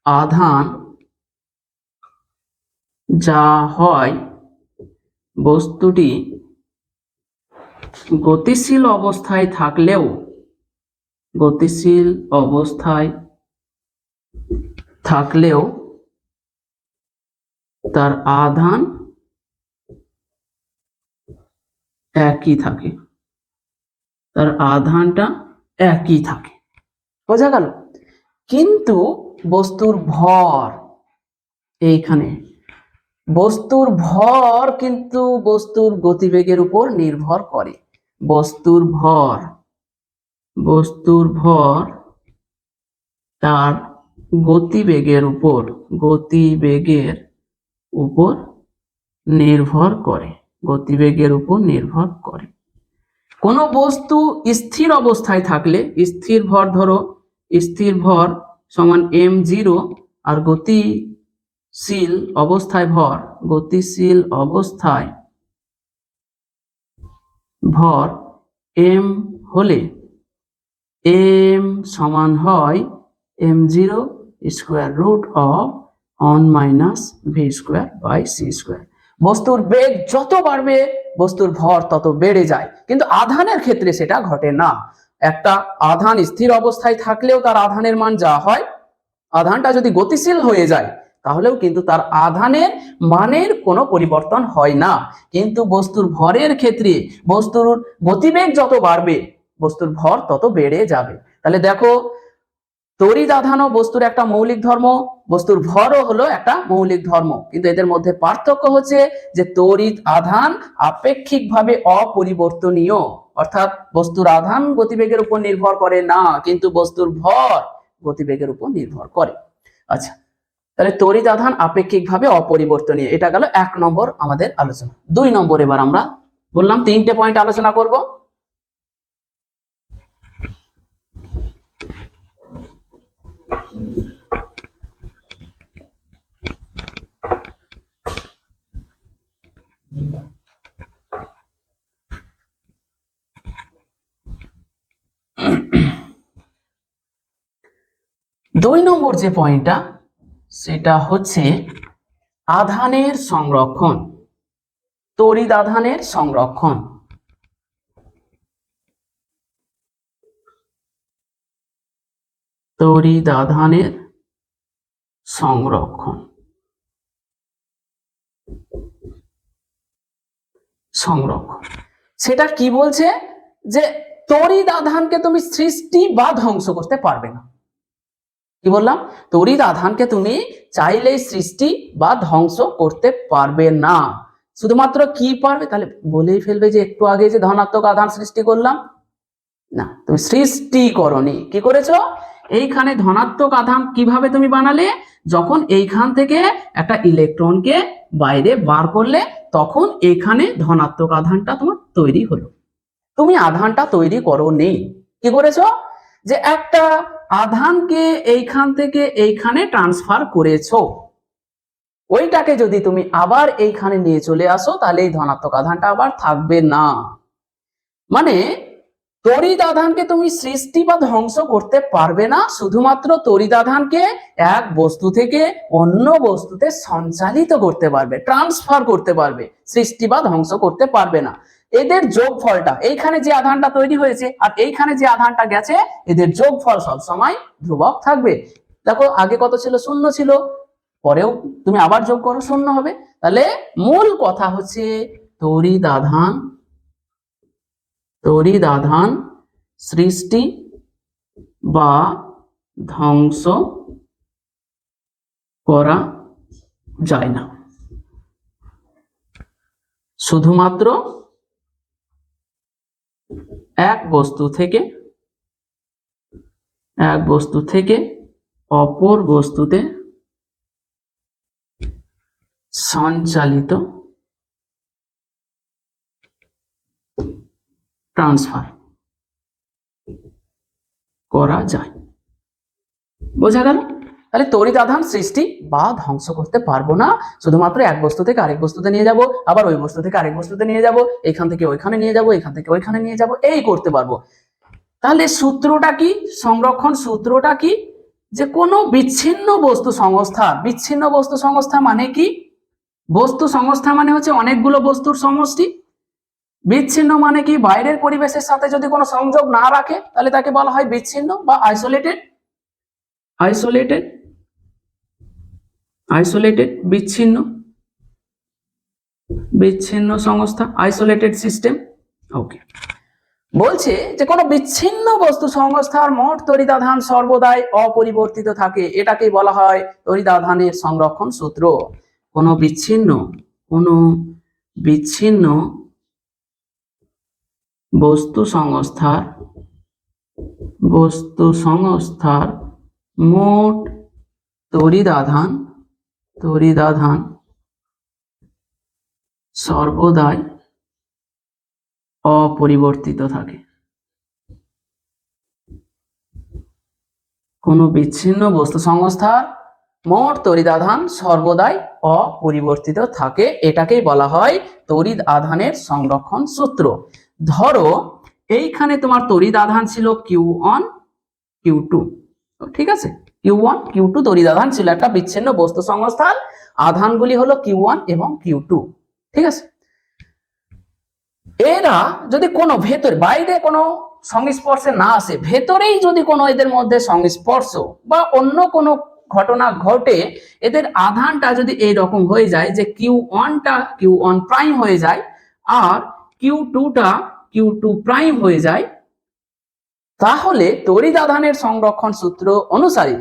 আধান যা হয়, বস্তুটি গতিশীল অবস্থায় থাকলেও তার আধান একই থাকে, তার আধানটা একই থাকে। বোঝা গেল? কিন্তু বস্তুর ভর, এইখানে বস্তুর ভর কিন্তু বস্তুর গতিবেগের উপর নির্ভর করে। বস্তুর ভর তার গতিবেগের উপর নির্ভর করে। কোন বস্তু স্থির অবস্থায় থাকলে, স্থির ভর, ধরো স্থির ভর সমান m0, আর গতিশীল অবস্থায় ভর m হলে m সমান হয় m0 square root of 1 - v²/c²। বস্তুর বেগ যত বাড়বে বস্তুর ভর তত বেড়ে যায়, কিন্তু আধানের ক্ষেত্রে সেটা ঘটে না। একটা আধান স্থির অবস্থায় থাকলেও তার আধানের মান যা হয়, আধানটা যদি গতিশীল হয়ে যায় তাহলেও কিন্তু তার আধানের মানের কোনো পরিবর্তন হয় না। কিন্তু বস্তুর ভরের ক্ষেত্রে বস্তুর গতিবেগ যত বাড়বে বস্তুর ভর তত বেড়ে যাবে। তাহলে দেখো, তড়িৎ আধানও বস্তুর একটা মৌলিক ধর্ম, বস্তুর ভরও হলো একটা মৌলিক ধর্ম, কিন্তু এদের মধ্যে পার্থক্য হচ্ছে যে তড়িৎ আধান আপেক্ষিকভাবে অপরিবর্তনীয়, অর্থাৎ বস্তুর আধান গতিবেগের উপর নির্ভর করে না, কিন্তু বস্তুর ভর গতিবেগের উপর নির্ভর করে। আচ্ছা, তাহলে তড়িৎ আধান আপেক্ষিকভাবে অপরিবর্তনীয়, এটা গেল 1 নম্বর আমাদের আলোচনা। 2 নম্বর এবার আমরা বললাম 3টে পয়েন্ট আলোচনা করব। দুই নম্বর যে পয়েন্টটা সেটা হচ্ছে আধানের সংরক্ষণ, তড়িৎ আধানের সংরক্ষণ। তড়িৎ আধানের সংরক্ষণ সেটা কি বলছে? যে তড়িৎ আধানকে তুমি সৃষ্টি বা ধ্বংস করতে পারবে না। কি বললাম? তড়িৎ আধানকে তুমি চাইলেই সৃষ্টি বা ধ্বংস করতে পারবে না। শুধুমাত্র কি পারবে? তাহলে বলেই ফেলবে যে একটু আগে যে ধনাত্মক আধান সৃষ্টি করলাম, না, তুমি সৃষ্টি করনি। কি করেছো? এইখানে ধনাত্মক আধান কিভাবে তুমি বানালে? যখন এইখান থেকে একটা ইলেকট্রনকে বাইরে বার করলে তখন এখানে ধনাত্মক আধানটা তোমার তৈরি হলো। তুমি আধানটা তৈরি করোনি। কি করেছো? যে একটা আধানকে এইখান থেকে এইখানে ট্রান্সফার করেছো, ওইটাকে যদি তুমি আবার এইখানে নিয়ে চলে আসো তাহলে এই ধনাত্মক আধানটা আবার থাকবে না। মানে তড়িৎ আধানকে তুমি সৃষ্টি বা ধ্বংস করতে পারবে না, শুধুমাত্র তড়িৎ আধানকে এক বস্তু থেকে অন্য বস্তুতে সঞ্চালিত করতে পারবে, ট্রান্সফার করতে পারবে, সৃষ্টি বা ধ্বংস করতে পারবে না। এদের যোগফলটা, এইখানে যে আধানটা তৈরি হয়েছে আর এইখানে যে আধানটা গেছে, এদের যোগফল সবসময় ধ্রুবক থাকবে। দেখো আগে কত ছিল? 0 ছিল, পরেও তুমি আবার যোগ করো 0 হবে। তাহলে মূল কথা হচ্ছে তড়িৎ আধান সৃষ্টি বা ধ্বংস করা যায় না, শুধুমাত্র এক বস্তু থেকে অপর বস্তুতে সঞ্চালিত ট্রান্সফার করা যায়। বোঝা গেল? তাহলে তড়িৎ আধান সৃষ্টি বা ধ্বংস করতে পারবো না, শুধুমাত্র এক বস্তু থেকে আরেক বস্তুতে নিয়ে যাব, আবার ওই বস্তু থেকে আরেক বস্তুতে নিয়ে যাব, এখান থেকে ওইখানে নিয়ে যাব, এখান থেকে ওইখানে নিয়ে যাব, এই করতে পারবো। তাহলে সূত্রটা কি? সংরক্ষণ সূত্রটা কি? যে কোনো বিচ্ছিন্ন বস্তু সংস্থা মানে কি? বস্তু সংস্থা মানে হচ্ছে অনেকগুলো বস্তুর সমষ্টি। বিচ্ছিন্ন মানে কি? বাইরের পরিবেশের সাথে যদি কোনো সংযোগ না রাখে তাহলে তাকে বলা হয় বিচ্ছিন্ন বা আইসোলেটেড। বিচ্ছিন্ন সংস্থা, আইসোলেটেড সিস্টেম। ওকে, বলছে যে কোনো বিচ্ছিন্ন বস্তু সংস্থার মোট তড়িৎ আধান সর্বদাই অপরিবর্তিত থাকে, এটাকেই বলা হয় তড়িৎ আধানের সংরক্ষণ সূত্র। কোনো বিচ্ছিন্ন বস্তু সংস্থার মোট তড়িৎ আধান সর্বদাই অপরিবর্তিত থাকে। কোনো বিচ্ছিন্ন বস্তু সংস্থার মোট তড়িৎ আধান সর্বদাই অপরিবর্তিত থাকে, এটাকেই বলা হয় তড়িৎ আধানের সংরক্ষণ সূত্র। ধরো এইখানে তোমার তড়িৎ আধান ছিল Q1 Q2, ঠিক আছে? Q1 Q2 তড়িৎ আধান ছিল, একটা বিচ্ছিন্ন বস্তু সংস্থার আধানগুলি হলো Q1 এবং Q2, ঠিক আছে? এরা যদি কোনো ভেতরে বাইরে কোনো সংস্পর্শে না আসে, ভেতরেই যদি কোনো এদের মধ্যে সংস্পর্শ বা অন্য কোনো ঘটনা ঘটে, এদের আধানটা যদি এই রকম হয়ে যায় যে Q1টা Q1 প্রাইম হয়ে যায় আর Q2টা Q2 প্রাইম হয়ে যায়, তাহলে তড়িৎ আধানের সংরক্ষণ সূত্র অনুসারে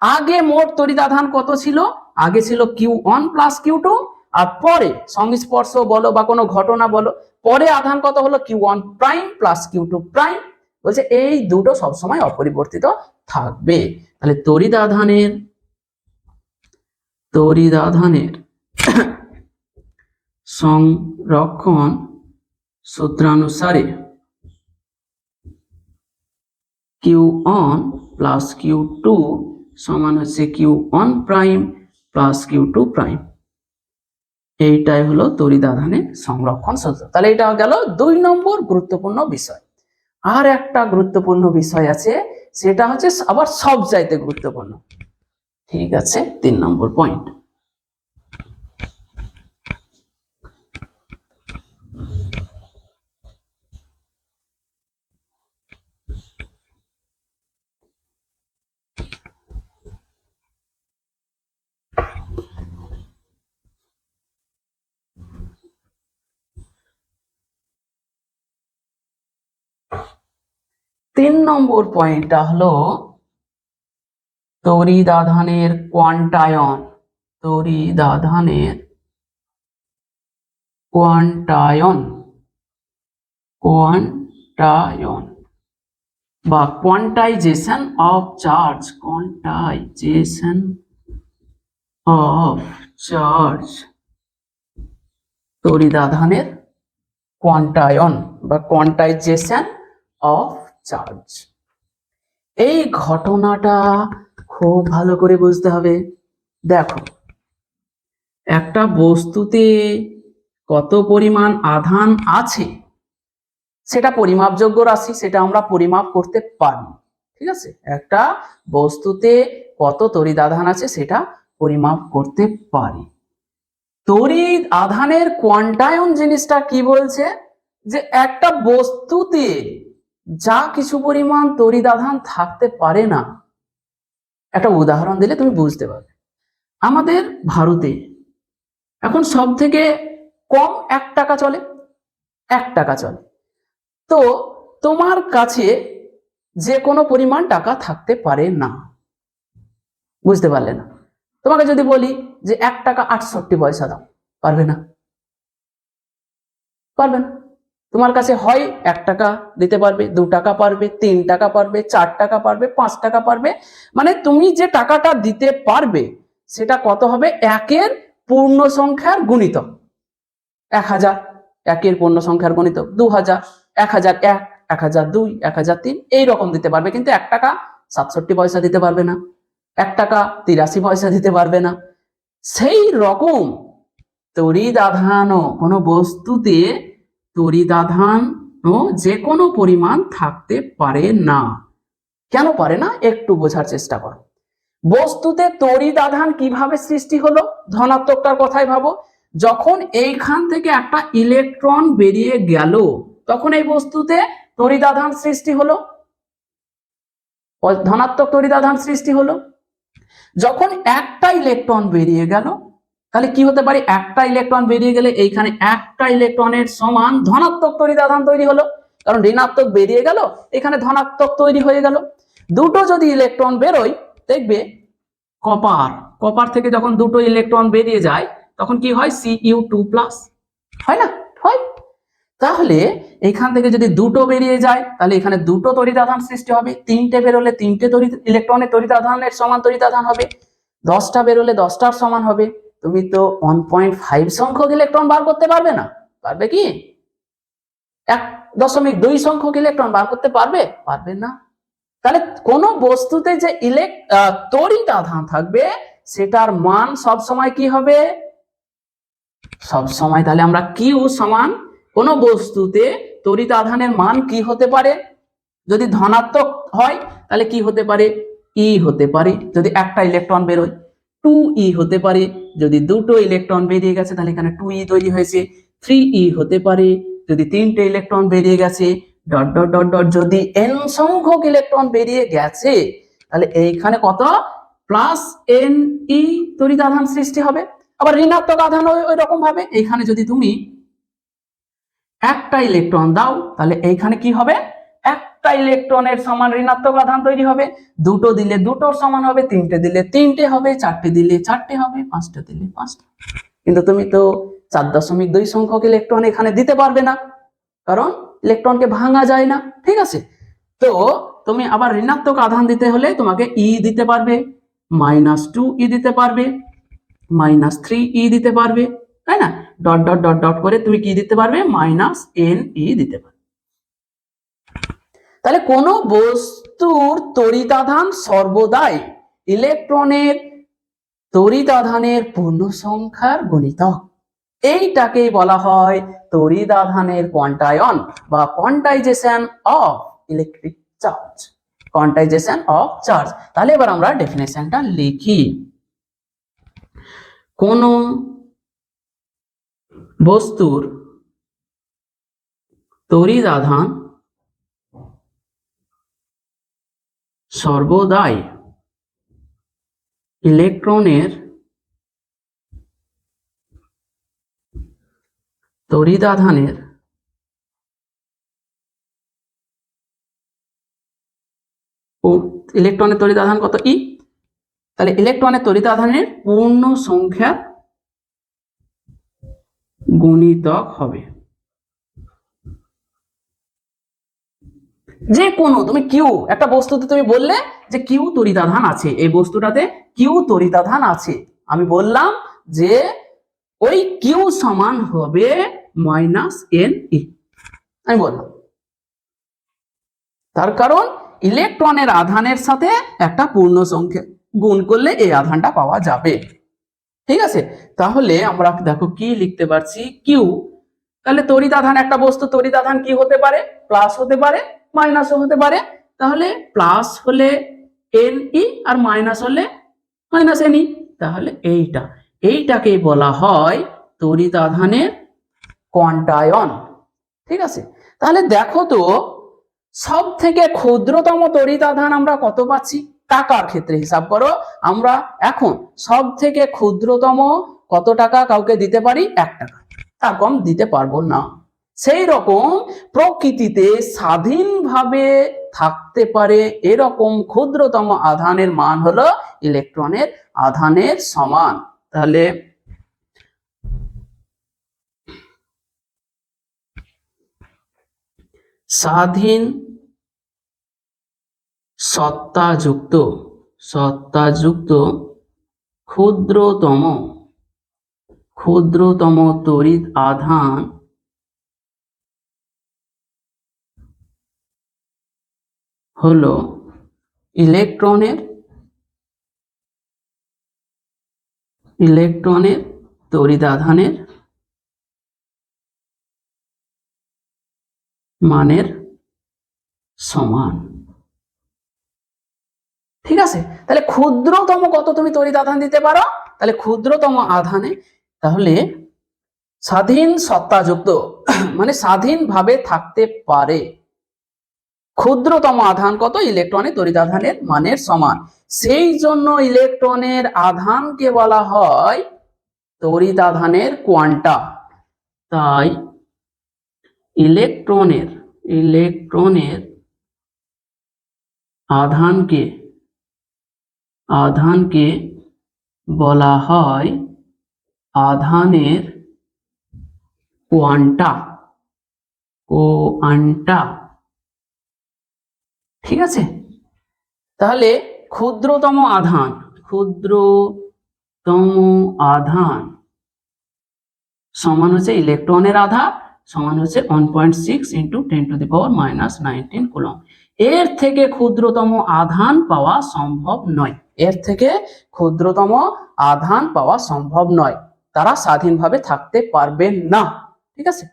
আগে মোট তড়িৎ আধান কত ছিল? আগে ছিল Q1 প্লাস Q2, আর পরে সংস্পর্শ বলো বা কোনো ঘটনা বলো, পরে আধান কত হলো? Q1 prime plus Q2 prime. বলছে এই দুটো সবসময় অপরিবর্তিত থাকবে। তাহলে তড়িৎ আধানের সংরক্ষণ সূত্রানুসারে Q1 প্লাস Q2 সমান হচ্ছে Q1 prime plus Q2 prime. এইটাই হলো তড়িৎ আধানের সংরক্ষণ সূত্র। তাহলে এটা গেল 2 নম্বর গুরুত্বপূর্ণ বিষয়। আর একটা গুরুত্বপূর্ণ বিষয় আছে, সেটা হচ্ছে আবার সবচাইতে গুরুত্বপূর্ণ, ঠিক আছে? 3 নম্বর পয়েন্ট। 3 নম্বর পয়েন্টটা হলো তড়িদাধানের কোয়ান্টায়ন। তড়িদাধানের কোয়ান্টায়ন কোয়ান্টায়ন বা quantization of charge. Quantization of charge, তড়িদাধানের কোয়ান্টায়ন বা কোয়ান্টাইজেশন অফ চার্জ। এই ঘটনাটা খুব ভালো করে বুঝতে হবে। দেখো, একটা বস্তুতে কত পরিমাণ আধান আছে সেটা পরিমাপযোগ্য রাশি, সেটা আমরা পরিমাপ করতে পারি। ঠিক আছে, একটা বস্তুতে কত তড়িৎ আধান আছে সেটা পরিমাপ করতে পারি। তড়িৎ আধানের কোয়ান্টায়ন জিনিসটা কি বলছে, যে একটা বস্তুতে যা কিছু পরিমাণ তড়িৎ আধান থাকতে পারে না। একটা উদাহরণ দিলে তুমি বুঝতে পারবে। আমাদের ভারতে এখন সব থেকে কম 1 টাকা চলে, 1 টাকা চলে। তো তোমার কাছে যে কোনো পরিমাণ টাকা থাকতে পারে না। বুঝতে পারলে না? তোমাকে যদি বলি যে 1 টাকা 68 পয়সা দাও, পারবে না, পারবে না। তোমার কাছে হয় 1 টাকা দিতে পারবে, 2 টাকা পারবে, 3 টাকা পারবে, 4 টাকা পারবে, 5 টাকা পারবে। মানে তুমি যে টাকাটা দিতে পারবে সেটা কত হবে, 1-এর পূর্ণ সংখ্যার গুণিতক। 1000 1-এর পূর্ণ সংখ্যার গুণিতক, 2000, 1001, 1002, 1003 এইরকম দিতে পারবে, কিন্তু 1 টাকা 67 পয়সা দিতে পারবে না, 1 টাকা 83 পয়সা দিতে পারবে না। সেই রকম তড়িৎ আধানও কোনো বস্তুতে তড়িৎ আধানও যে কোনো পরিমাণ থাকতে পারে না। কেন পারে না একটু বোঝার চেষ্টা করো। বস্তুতে তড়িৎ আধান কিভাবে সৃষ্টি হলো, ধনাত্মকটার কথাই ভাবো। যখন এইখান থেকে একটা ইলেকট্রন বেরিয়ে গেল তখন এই বস্তুতে তড়িৎ আধান সৃষ্টি হলো, ধনাত্মক তড়িৎ আধান সৃষ্টি হলো। যখন একটা ইলেকট্রন বেরিয়ে গেল তাহলে কি হতে পারে, একটা ইলেকট্রন বেরিয়ে গেলে এইখানে একটা ইলেকট্রনের সমান ধনাত্মক তড়িৎ আধান তৈরি হলো, কারণ ঋণাত্মক বেরিয়ে গেল এখানে ধনাত্মক তৈরি হয়ে গেল। দুটো যদি ইলেকট্রন বেরোয় দেখবে কপার থেকে যখন দুটো ইলেকট্রন বেরিয়ে যায় তখন কি হয়, Cu2+, হয় না? হয়। তাহলে এখান থেকে যদি দুটো বেরিয়ে যায় তাহলে এখানে দুটো তড়িৎ আধান সৃষ্টি হবে, 3টে বেরোলে 3টে ইলেকট্রনের তড়িৎ আধানের সমান তড়িৎ আধান হবে, 10টা বেরোলে 10টার সমান হবে। তুমি তো 1.5 সংখ্যক ইলেকট্রন বার করতে পারবে না, পারবে কি? 1.2 সংখ্যক ইলেকট্রন বার করতে পারবে? পারবে না। তাহলে কোন বস্তুতে যে তড়িৎ আধান থাকবে সেটার মান সব সময় কি হবে, সব সময় তাহলে আমরা কিউ সমান কোন বস্তুতে তড়িৎ আধানের মান কি হতে পারে, যদি ধনাত্মক হয় তাহলে কি হতে পারে, ই হতে পারে। যদি একটা ইলেকট্রন বেরোয় 2e হতে পারে, যদি দুটো ইলেকট্রন বেরিয়ে গেছে তাহলে এখানে 2e তৈরি হয়েছে, 3e হতে পারে, যদি 3টে ইলেকট্রন বেরিয়ে গেছে ডট ডট ডট ডট, যদি n সংখ্যক ইলেকট্রন বেরিয়ে গেছে তাহলে এইখানে কত, +ne তড়িৎ আধান সৃষ্টি হবে। আবার ঋণাত্মক আধান ওই রকম ভাবে, এইখানে যদি তুমি একটা ইলেকট্রন দাও তাহলে এইখানে কি হবে, একটা ইলেকট্রনের সমান ঋণাত্মক আধান তৈরি হবে, দুটো দিলে দুটোর সমান হবে, 3টে দিলে 3টে হবে, 4টে দিলে 4টে হবে, 5টে দিলে 5টা। কিন্তু তুমি তো 4.2 সংখ্যক ইলেকট্রন এখানে দিতে পারবে না, কারণ ইলেকট্রনকে ভাঙা যায় না। ঠিক আছে, তো তুমি আবার ঋণাত্মক আধান দিতে হলে তোমাকে ই দিতে পারবে, -2e দিতে পারবে, -3e দিতে পারবে, তাই না? ডট ডট ডট ডট করে তুমি কি দিতে পারবে, -ne দিতে পারবে। তাহলে কোন বস্তুর তড়িৎ আধান সর্বদাই ইলেকট্রনের তড়িৎ আধানের পূর্ণ সংখ্যার গুণিতক। এইটাকেই বলা হয় তড়িৎ আধানের কোয়ান্টায়ন বা quantization of electric charge, quantization of charge. তাহলে এবার আমরা ডেফিনেশনটা লিখি। কোন বস্তুর তড়িৎ আধান সর্বদাই ইলেকট্রনের তড়িৎ আধানের ও ইলেকট্রনের তড়িৎ আধান কত ই, তাহলে ইলেকট্রনের তড়িৎ আধানের পূর্ণ সংখ্যা গুণিতক হবে। যে কোনো তুমি কিউ একটা বস্তুতে তুমি বললে যে কিউ তড়িৎ আধান আছে, এই বস্তুটাতে কিউ তড়িৎ আধান আছে, আমি বললাম যে ওই কিউ সমান হবে মাইনাস এন ই, আমি বললাম তার কারণ ইলেকট্রনের আধানের সাথে একটা পূর্ণ সংখ্যা গুণ করলে এই আধানটা পাওয়া যাবে। ঠিক আছে, তাহলে আমরা দেখো কি লিখতে পারছি কিউ, তাহলে তড়িৎ আধান একটা বস্তু তড়িৎ আধান কি হতে পারে, প্লাস হতে পারে মাইনাসও হতে পারে, তাহলে প্লাস হলে এন ই আর মাইনাস হলে মাইনাস এন ই, তাহলে এইটাকে বলা হয় তড়িৎ আধানের কোয়ান্টায়ন। ঠিক আছে, তাহলে দেখো তো সব থেকে ক্ষুদ্রতম তড়িৎ আধান আমরা কত পাচ্ছি, টাকার ক্ষেত্রে হিসাব করো, আমরা এখন সব থেকে ক্ষুদ্রতম কত টাকা কাউকে দিতে পারি, 1 টাকা, তার কম দিতে পারবো না। সেই রকম প্রকৃতিতে স্বাধীনভাবে থাকতে পারে এরকম ক্ষুদ্রতম আধানের মান হলো ইলেকট্রনের আধানের সমান। তাহলে স্বাধীন সত্তাযুক্ত ক্ষুদ্রতম তড়িৎ আধান হলো ইলেকট্রনের তড়িৎ আধানের মানের সমান। ঠিক আছে, তাহলে ক্ষুদ্রতম কত তুমি তড়িৎ আধান দিতে পারো, তাহলে ক্ষুদ্রতম আধানে তাহলে স্বাধীন সত্তাযুক্ত মানে স্বাধীনভাবে থাকতে পারে ক্ষুদ্রতম আধান কত, ইলেকট্রনের তড়িৎ আধানের মানের সমান। সেই জন্য ইলেকট্রনের আধানকে বলা হয় তড়িৎ আধানের কোয়ান্টা। তাই ইলেকট্রনের আধানকে বলা হয় আধানের কোয়ান্টা। ঠিক আছে, তাহলে ক্ষুদ্রতম আধান সমান হচ্ছে ইলেকট্রনের আধান সমান হচ্ছে 1.6 × 10⁻⁻19 কুলম্ব। এর থেকে ক্ষুদ্রতম আধান পাওয়া সম্ভব নয়, তারা স্বাধীনভাবে থাকতে পারবেন না। ঠিক আছে,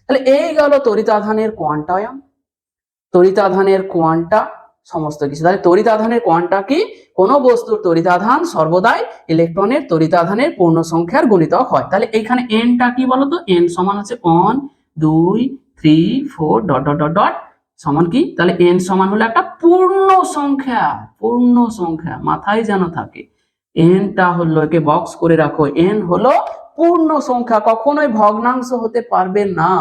তাহলে এই গেল তড়িৎ আধানের কোয়ান্টায়ন, তড়িৎ আধানের কোয়ান্টা সমস্ত কিছু। তাহলে তড়িৎ আধানের কোয়ান্টা কি, কোন বস্তুর তড়িৎ আধান সর্বদাই ইলেকট্রনের তড়িৎ আধানের পূর্ণ সংখ্যার গুণিতক হয়। তাহলে এইখানে এনটা কি বলতো, এন সমান হচ্ছে 1 2 3 4 ডট ডট ডট ডট সমান কি, তাহলে এন সমান হলো একটা পূর্ণ সংখ্যা, মাথায় যেন থাকে এনটা হলো, একে বক্স করে রাখো, এন হলো পূর্ণ সংখ্যা, কখনোই ভগ্নাংশ হতে পারবে না।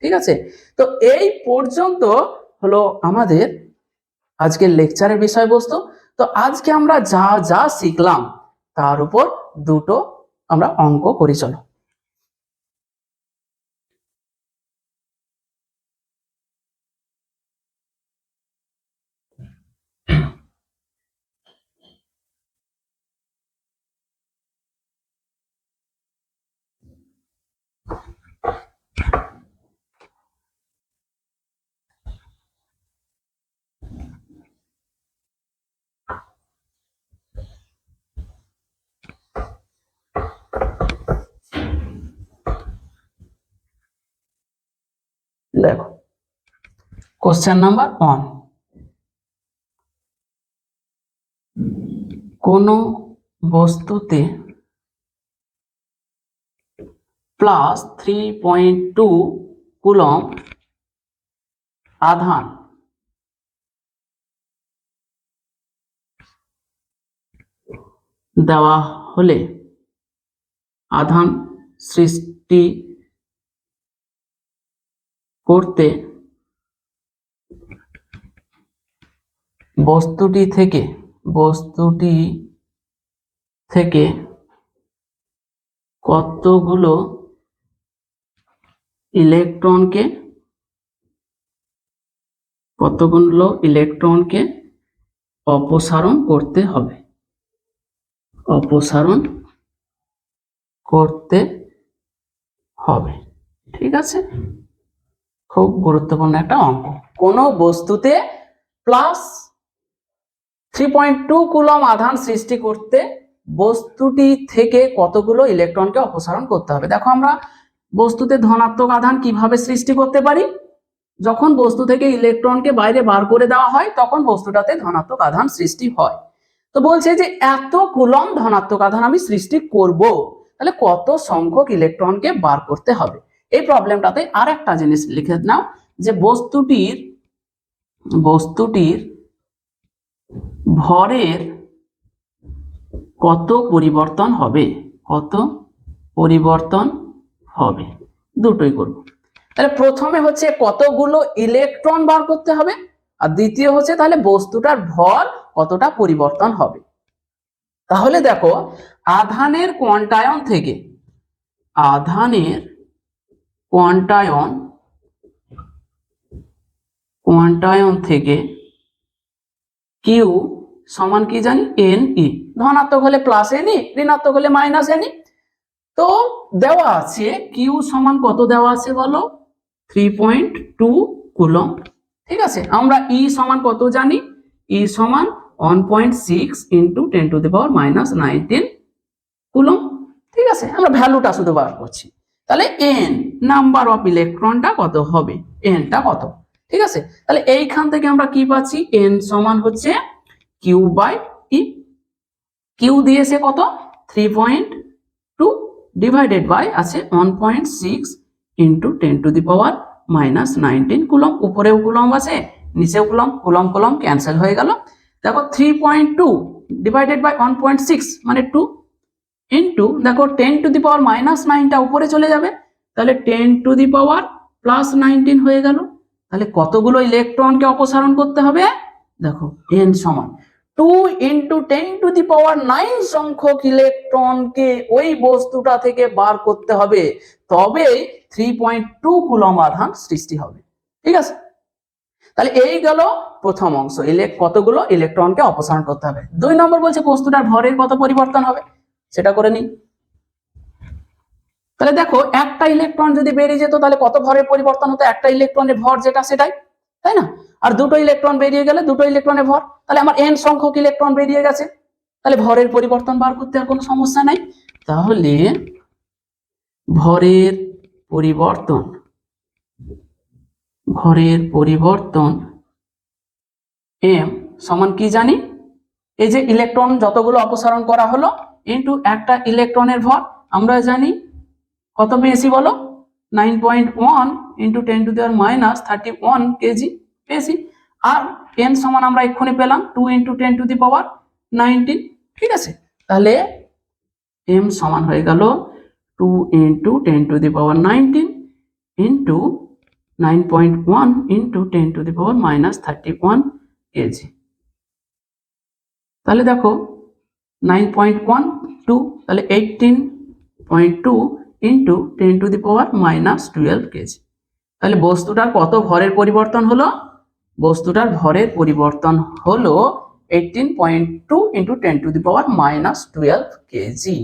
ঠিক আছে, তো এই পর্যন্ত হলো আমাদের আজকের লেকচারের বিষয়বস্তু। তো আজকে আমরা যা যা শিখলাম তার উপর দুটো আমরা অঙ্ক করি, চলো। দেখো কোশ্চেন নাম্বার 1, কোন বস্তুতে +3.2 কুলম্ব আধান দেওয়া হলে আধান সৃষ্টি করতে বস্তুটি থেকে কতগুলো ইলেকট্রনকে অপসারণ করতে হবে, ঠিক আছে। খুব গুরুত্বপূর্ণ একটা অঙ্ক। কোন বস্তুতে প্লাস 3.2 কুলম আধান সৃষ্টি করতে বস্তুটি থেকে কতগুলো ইলেকট্রনকে অপসারণ করতে হবে। দেখো আমরা বস্তুতে ধনাত্মক আধান কিভাবে সৃষ্টি করতে পারি, যখন বস্তু থেকে ইলেকট্রনকে বাইরে বার করে দেওয়া হয় তখন বস্তুটাতে ধনাত্মক আধান সৃষ্টি হয়। তো বলছে যে এত কুলম ধনাত্মক আধান আমি সৃষ্টি করব, তাহলে কত সংখ্যক ইলেকট্রনকে বার করতে হবে। এই প্রবলেমটাতে আর একটা জিনিস লিখে নাও যে বস্তুটির ভরের কত পরিবর্তন হবে, দুটোই করব। তাহলে প্রথমে হচ্ছে কতগুলো ইলেকট্রন বার করতে হবে, আর দ্বিতীয় হচ্ছে তাহলে বস্তুটার ভর কতটা পরিবর্তন হবে। তাহলে দেখো আধানের কোয়ান্টায়ন থেকে কিউ সমান কি জানি এনই, ধনাত্মক হলে প্লাস এনই, ঋণাত্মক হলে মাইনাস এনই। তো দেওয়া আছে কিউ সমান কত দেওয়া আছে বলো, 3.2 কুলম, ঠিক আছে। আমরা ই সমান কত জানি, ই সমান 1.6 ইন্টু 10⁻⁻19 কুলম, ঠিক আছে। আমরা ভ্যালুটা শুধু বার করছি। তাহলে এন নাম্বার অফ ইলেকট্রনটা কত হবে, এনটা কত, ঠিক আছে। তাহলে এইখান থেকে আমরা কি পাচ্ছি, এন সমান হচ্ছে কিউ বাই ই। কিউ দিয়েছে কত 3.2 ডিভাইডেড বাই আছে 1.6 ইন্টু 10⁻⁻19 কুলম। উপরেও কুলম আছে নিচেও কুলম, কুলম কুলম ক্যান্সেল হয়ে গেল। দেখো 3.2 ডিভাইডেড বাই 1.6 মানে 2 ইন্টু দেখো 10⁻⁻9টা উপরে চলে যাবে, তাহলে 10⁻+19 হয়ে গেল। তাহলে কতগুলো ইলেকট্রনকে অপসারণ করতে হবে, দেখো এন সমান 2 ইন্টু 10⁻9 সংখ্যক ইলেকট্রনকে ওই বস্তুটা থেকে বার করতে হবে, তবেই 3.2 কুলম আধান সৃষ্টি হবে, ঠিক আছে। তাহলে এই গেল প্রথম অংশ, কতগুলো ইলেকট্রনকে অপসারণ করতে হবে। 2 নম্বর বলছে বস্তুটার ভরের কত পরিবর্তন হবে, সেটা করে নিই। তাহলে দেখো একটা ইলেকট্রন যদি বেরিয়ে যেত তাহলে কত ভরের পরিবর্তন হতো, একটা ইলেকট্রনের ভর যেটা সেটাই, তাই না। আর দুটো ইলেকট্রন বেরিয়ে গেলে দুটো ইলেকট্রনের ভর, তাহলে আমার এন সংখ্যক ইলেকট্রন বেরিয়ে গেছে, তাহলে ভরের পরিবর্তন বার করতে আর কোনো সমস্যা নাই। তাহলে ভরের পরিবর্তন এম সমান কি জানি, এই যে ইলেকট্রন যতগুলো অপসারণ করা হলো ইন্টু একটা ইলেকট্রনের ভর, আমরা জানি কত পেয়েছি বলো, 9.1 ইন্টু 10⁻31 কেজি পেয়েছি। আর এন সমান আমরা এক্ষুনি পেলাম 2 ইন্টু 10⁻19, ঠিক আছে। তাহলে এম সমান হয়ে গেল 2 ইন্টু 10⁻19 ইন্টু 9.1 ইন্টু 10⁻31 কেজি। তাহলে দেখো 9.12, তাহলে 18.2 ইন্টু 10⁻12 কেজি। তাহলে বস্তুটার কত ভরের পরিবর্তন হলো, বস্তুটার ভরের পরিবর্তন হলো 18.2 ইন্টু 10⁻12 কেজি।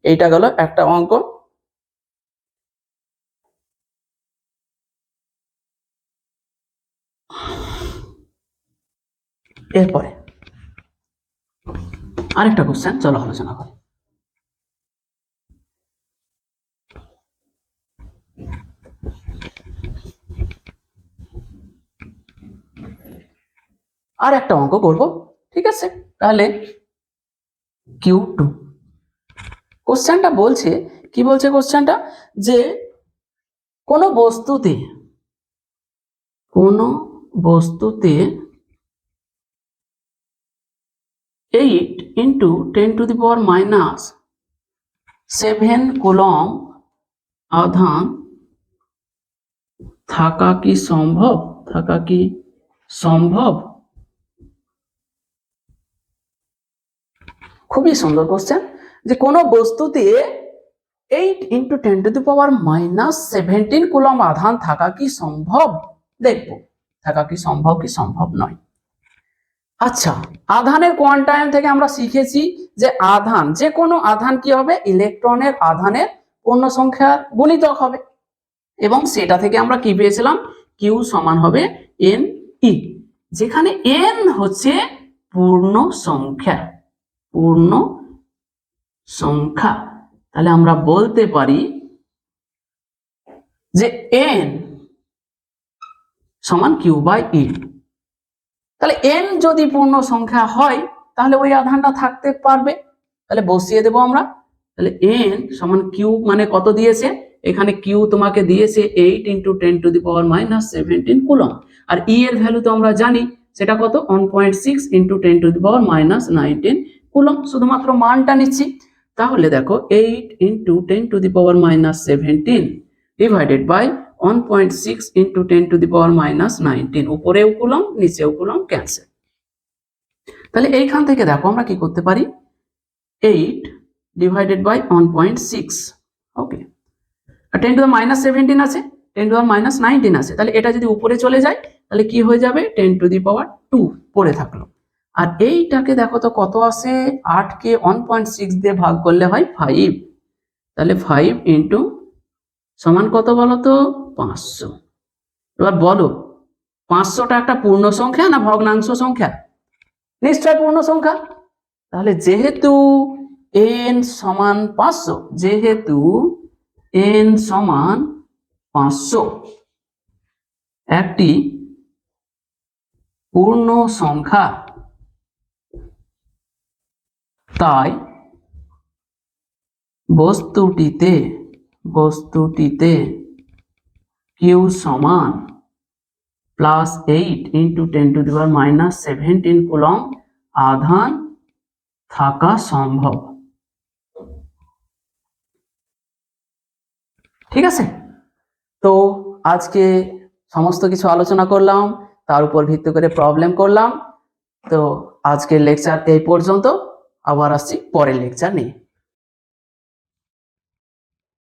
এইটা গেল একটা অঙ্ক। এরপরে আরেকটা কোশ্চেন চলো আলোচনা করি। আর একটা অঙ্ক করব, ঠিক আছে। তাহলে Q2 কোশ্চেনটা বলছে কি, বলছে কোশ্চেনটা যে কোনো বস্তুতে 8 ইন্টু 10⁻⁷ কুলম আধান থাকা কি সম্ভব, খুবই সুন্দর কোশ্চেন, যে কোনো বস্তুতে 8 × 10⁻⁻17 কুলম্ব আধান থাকা কি সম্ভব, দেখব থাকা কি সম্ভব নয়। আচ্ছা, আধানের কোয়ান্টাম থেকে আমরা শিখেছি যে আধান, যে কোনো আধান কি হবে, ইলেকট্রনের আধানের পূর্ণ সংখ্যার গুণিতক হবে, এবং সেটা থেকে আমরা কি পেয়েছিলাম, কিউ সমান হবে এন ই, যেখানে এন হচ্ছে পূর্ণ সংখ্যা। তাহলে আমরা বলতে পারি যে এন সমান কিউ বাই ই। তাহলে এন যদি পূর্ণ সংখ্যা হয় তাহলে ওই আধানটা থাকতে পারবে। তাহলে বসিয়ে দেবো আমরা। তাহলে এন সমান কিউ মানে কত দিয়েছে, এখানে কিউ তোমাকে দিয়েছে 8 × 10⁻⁻17 কুলম্ব, আর ই এর ভ্যালু তো আমরা জানি সেটা কত, 1.6 × 10⁻⁻19 কুলম্ব। শুধুমাত্র মানটা নিচ্ছি। তাহলে দেখো 8 × 10⁻⁻17 ডিভাইডেড বাই 1.6 × 10⁻⁻19, উপরেও কুলম্ব নিচেও কুলম্ব, ক্যান্সেল। তাহলে এইখান থেকে দেখো আমরা কি করতে পারি, 8 ডিভাইডেড বাই 1.6, ওকে, আর 10⁻⁻17 আছে, 10⁻⁻19 আছে, তাহলে এটা যদি উপরে চলে যায় তাহলে কি হয়ে যাবে, 10⁻2 পড়ে থাকলো। আর এইটাকে দেখো তো কত আসে, 8 কে 1.6 দিয়ে ভাগ করলে হয় 5, তাহলে 5 × সমান কত বলো তো, 500। এবার বলো 500টা একটা পূর্ণ সংখ্যা না ভগ্নাংশ সংখ্যা, নিশ্চয় পূর্ণ সংখ্যা। তাহলে যেহেতু n সমান 500, যেহেতু n সমান 500 একটি পূর্ণ সংখ্যা, তাই বস্তুটিতে কিউ সমান +8 × 10⁻⁻17 কুলম্ব আধান থাকা সম্ভব। ঠিক আছে, তো আজকে সমস্ত কিছু আলোচনা করলাম, তার উপর ভিত্তি করে প্রবলেম করলাম। তো আজকের লেকচার এই পর্যন্ত, আবার আসছি পরের লেকচার নিয়ে।